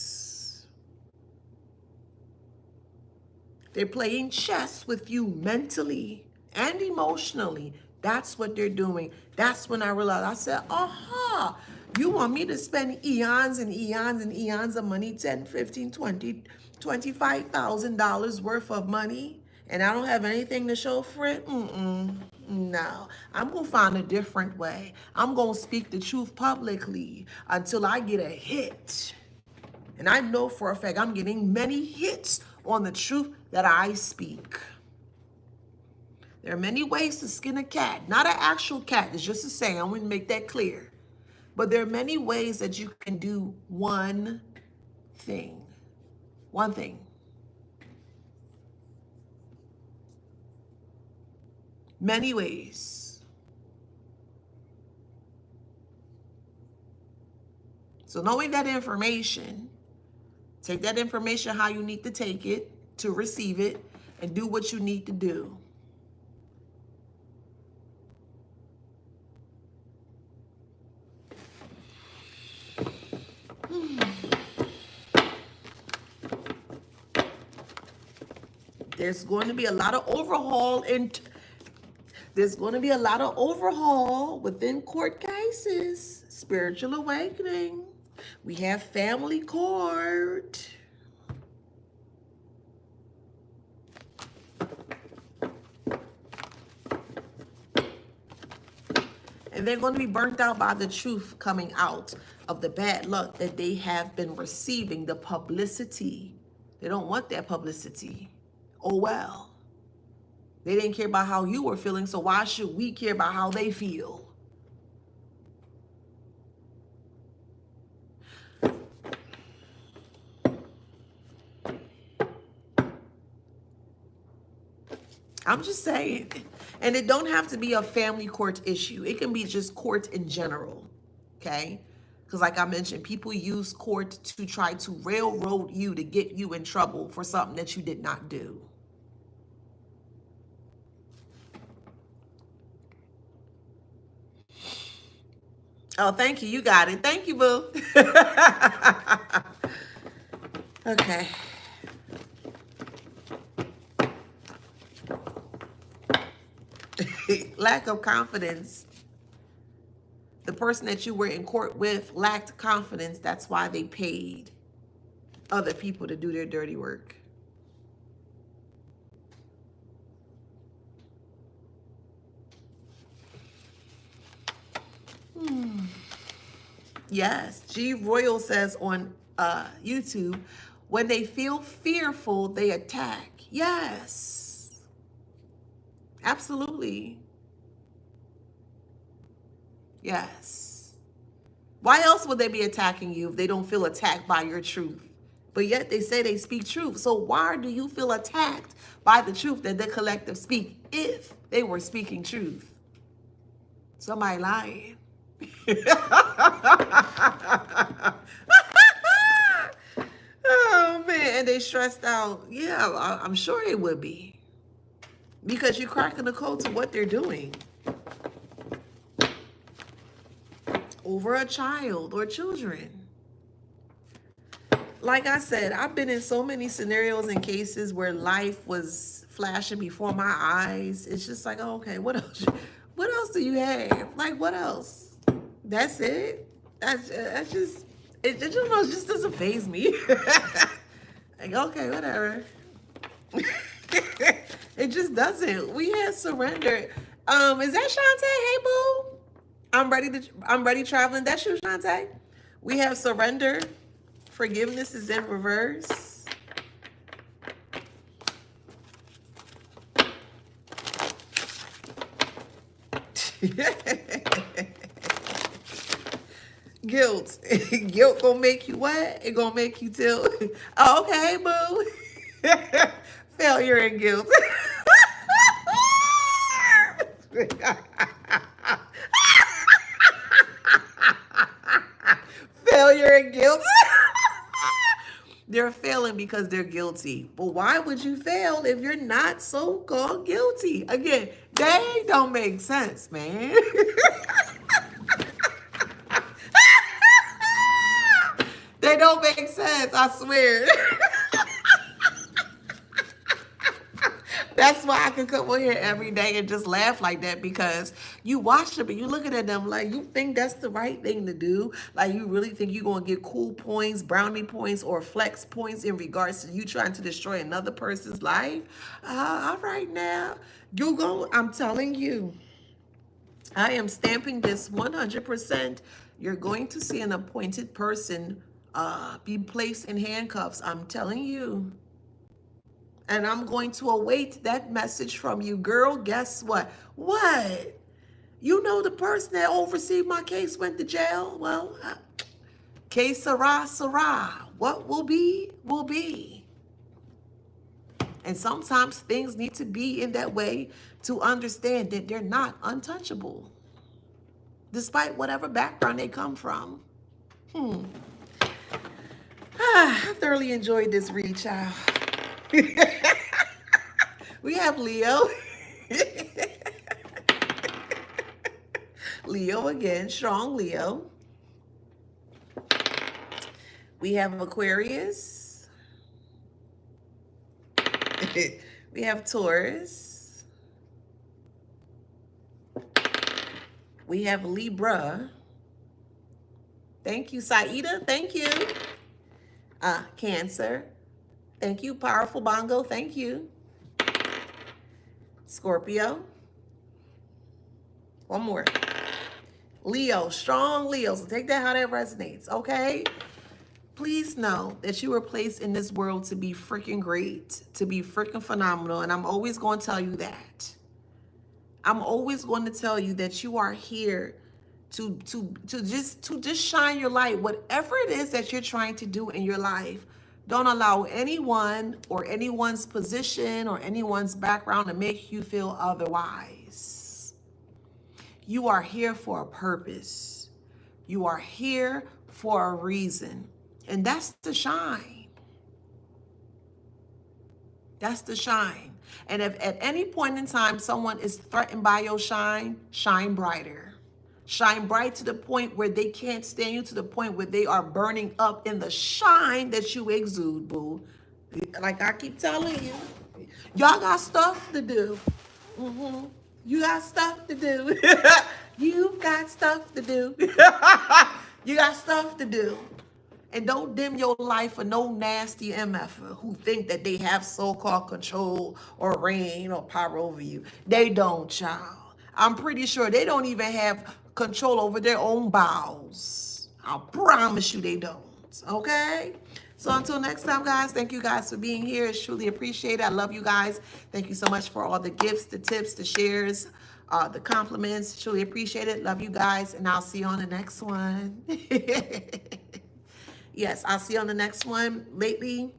They're playing chess with you mentally and emotionally. That's what they're doing. That's when I realized, I said, aha, you want me to spend eons and eons and eons of money, 10, 15, 20, $25,000 worth of money, and I don't have anything to show for it? No, I'm going to find a different way. I'm going to speak the truth publicly until I get a hit. And I know for a fact I'm getting many hits on the truth that I speak. There are many ways to skin a cat. Not an actual cat. It's just a saying. I want to make that clear. But there are many ways that you can do one thing. One thing. Many ways. So knowing that information, take that information how you need to take it to receive it and do what you need to do. There's going to be a lot of overhaul within court cases. Spiritual awakening. We have family court. And they're going to be burnt out by the truth coming out of the bad luck that they have been receiving, the publicity. They don't want that publicity. Oh, well. They didn't care about how you were feeling, so why should we care about how they feel? I'm just saying. And it don't have to be a family court issue. It can be just court in general. Okay? Because like I mentioned, people use court to try to railroad you to get you in trouble for something that you did not do. Oh, thank you. You got it. Thank you, boo. Okay. Lack of confidence. The person that you were in court with lacked confidence. That's why they paid other people to do their dirty work. Yes. G Royal says on YouTube, when they feel fearful, they attack. Yes. Absolutely. Yes. Why else would they be attacking you if they don't feel attacked by your truth? But yet they say they speak truth. So why do you feel attacked by the truth that the collective speak if they were speaking truth? Somebody lying. Oh man, and they stressed out. Yeah, I'm sure they would be. Because you're cracking the code to what they're doing. Over a child or children. Like I said, I've been in so many scenarios and cases where life was flashing before my eyes. It's just like, oh, okay, what else? What else do you have? Like, what else? That's it? That's just, it just doesn't faze me. Like, okay, whatever. It just doesn't. We had surrendered. Is that Shantae? Hey, boo. I'm ready traveling. That's you, Shantae. We have surrender. Forgiveness is in reverse. Guilt. Guilt gonna make you what? It gonna make you tell. Oh, okay, boo. Failure and guilt. Failure and guilt. They're failing because they're guilty. But why would you fail if you're not so-called guilty? Again, they don't make sense, man. They don't make sense, I swear. That's why I can come on here every day and just laugh like that, because you watch them and you looking at them like, you think that's the right thing to do? Like, you really think you're going to get cool points, brownie points, or flex points in regards to you trying to destroy another person's life? All right now. You go, I'm telling you, I am stamping this 100%. You're going to see an appointed person be placed in handcuffs. I'm telling you. And I'm going to await that message from you. Girl, guess what? What? You know the person that oversees my case went to jail? Well, que sera, sera. What will be, will be. And sometimes things need to be in that way to understand that they're not untouchable, despite whatever background they come from. I thoroughly enjoyed this read, child. We have Leo. Leo again, strong Leo. We have Aquarius. We have Taurus. We have Libra. Thank you, Saida. Thank you. Cancer. Thank you, Powerful Bongo. Thank you. Scorpio. One more. Leo, strong Leo. So take that how that resonates, okay? Please know that you were placed in this world to be freaking great, to be freaking phenomenal. And I'm always going to tell you that. I'm always going to tell you that you are here to just shine your light. Whatever it is that you're trying to do in your life, Don't allow anyone or anyone's position or anyone's background to make you feel otherwise. You are here for a purpose. You are here for a reason. And that's the shine. That's the shine. And if at any point in time someone is threatened by your shine, shine brighter. Shine bright to the point where they can't stand you, to the point where they are burning up in the shine that you exude, boo. Like I keep telling you, y'all got stuff to do. You got stuff to do. You got stuff to do. You got stuff to do. And don't dim your life for no nasty MFer who think that they have so-called control or reign or power over you. They don't, child. I'm pretty sure they don't even have control over their own bowels. I promise you they don't. Okay? So until next time, guys, thank you guys for being here. It's truly appreciated. I love you guys. Thank you so much for all the gifts, the tips, the shares, the compliments. Truly appreciate it. Love you guys. And I'll see you on the next one. Yes, I'll see you on the next one. Lately,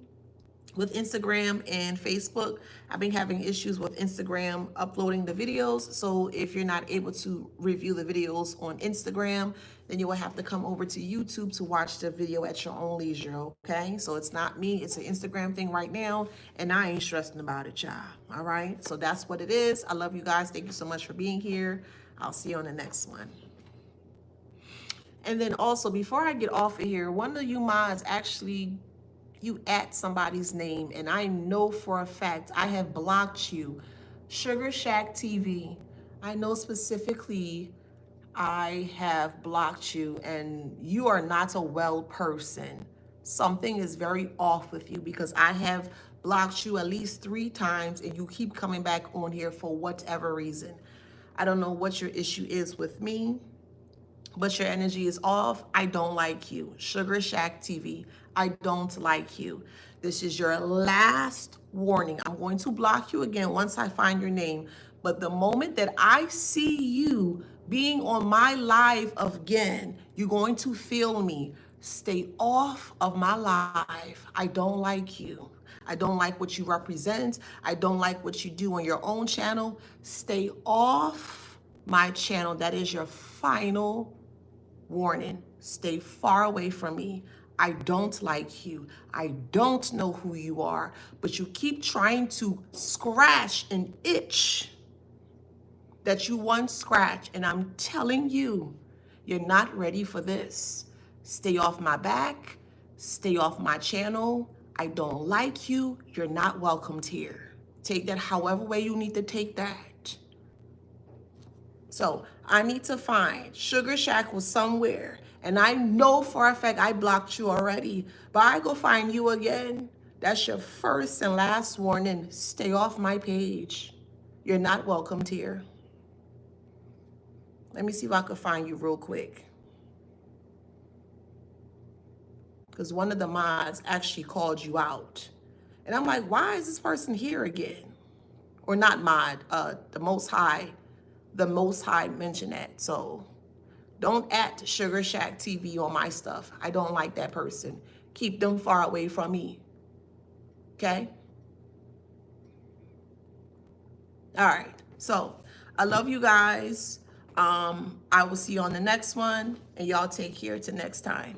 with Instagram and Facebook, I've been having issues with Instagram uploading the videos. So if you're not able to review the videos on Instagram, then you will have to come over to YouTube to watch the video at your own leisure, okay? So it's not me, it's an Instagram thing right now, and I ain't stressing about it, y'all, all right? So that's what it is. I love you guys. Thank you so much for being here. I'll see you on the next one. And then also, before I get off of here, one of you mods actually, you at somebody's name, and I know for a fact I have blocked you. Sugar Shack TV. I know specifically I have blocked you, and you are not a well person. Something is very off with you, because I have blocked you at least 3 times and you keep coming back on here for whatever reason. I don't know what your issue is with me, but your energy is off. I don't like you. Sugar Shack TV, I don't like you. This is your last warning. I'm going to block you again once I find your name. But the moment that I see you being on my live again, you're going to feel me. Stay off of my live. I don't like you. I don't like what you represent. I don't like what you do on your own channel. Stay off my channel. That is your final warning. Stay far away from me. I don't like you. I don't know who you are, but you keep trying to scratch an itch that you once scratched, and I'm telling you, you're not ready for this. Stay off my back. Stay off my channel. I don't like you. You're not welcomed here. Take that however way you need to take that. So I need to find Sugar Shack was somewhere, and I know for a fact I blocked you already, but I go find you again. That's your first and last warning. Stay off my page. You're not welcomed here. Let me see if I can find you real quick, because one of the mods actually called you out. And I'm like, why is this person here again? Or not mod, the Most High mentioned that. So don't at Sugar Shack TV on my stuff. I don't like that person. Keep them far away from me. Okay? All right. So I love you guys. I will see you on the next one, and y'all take care till next time.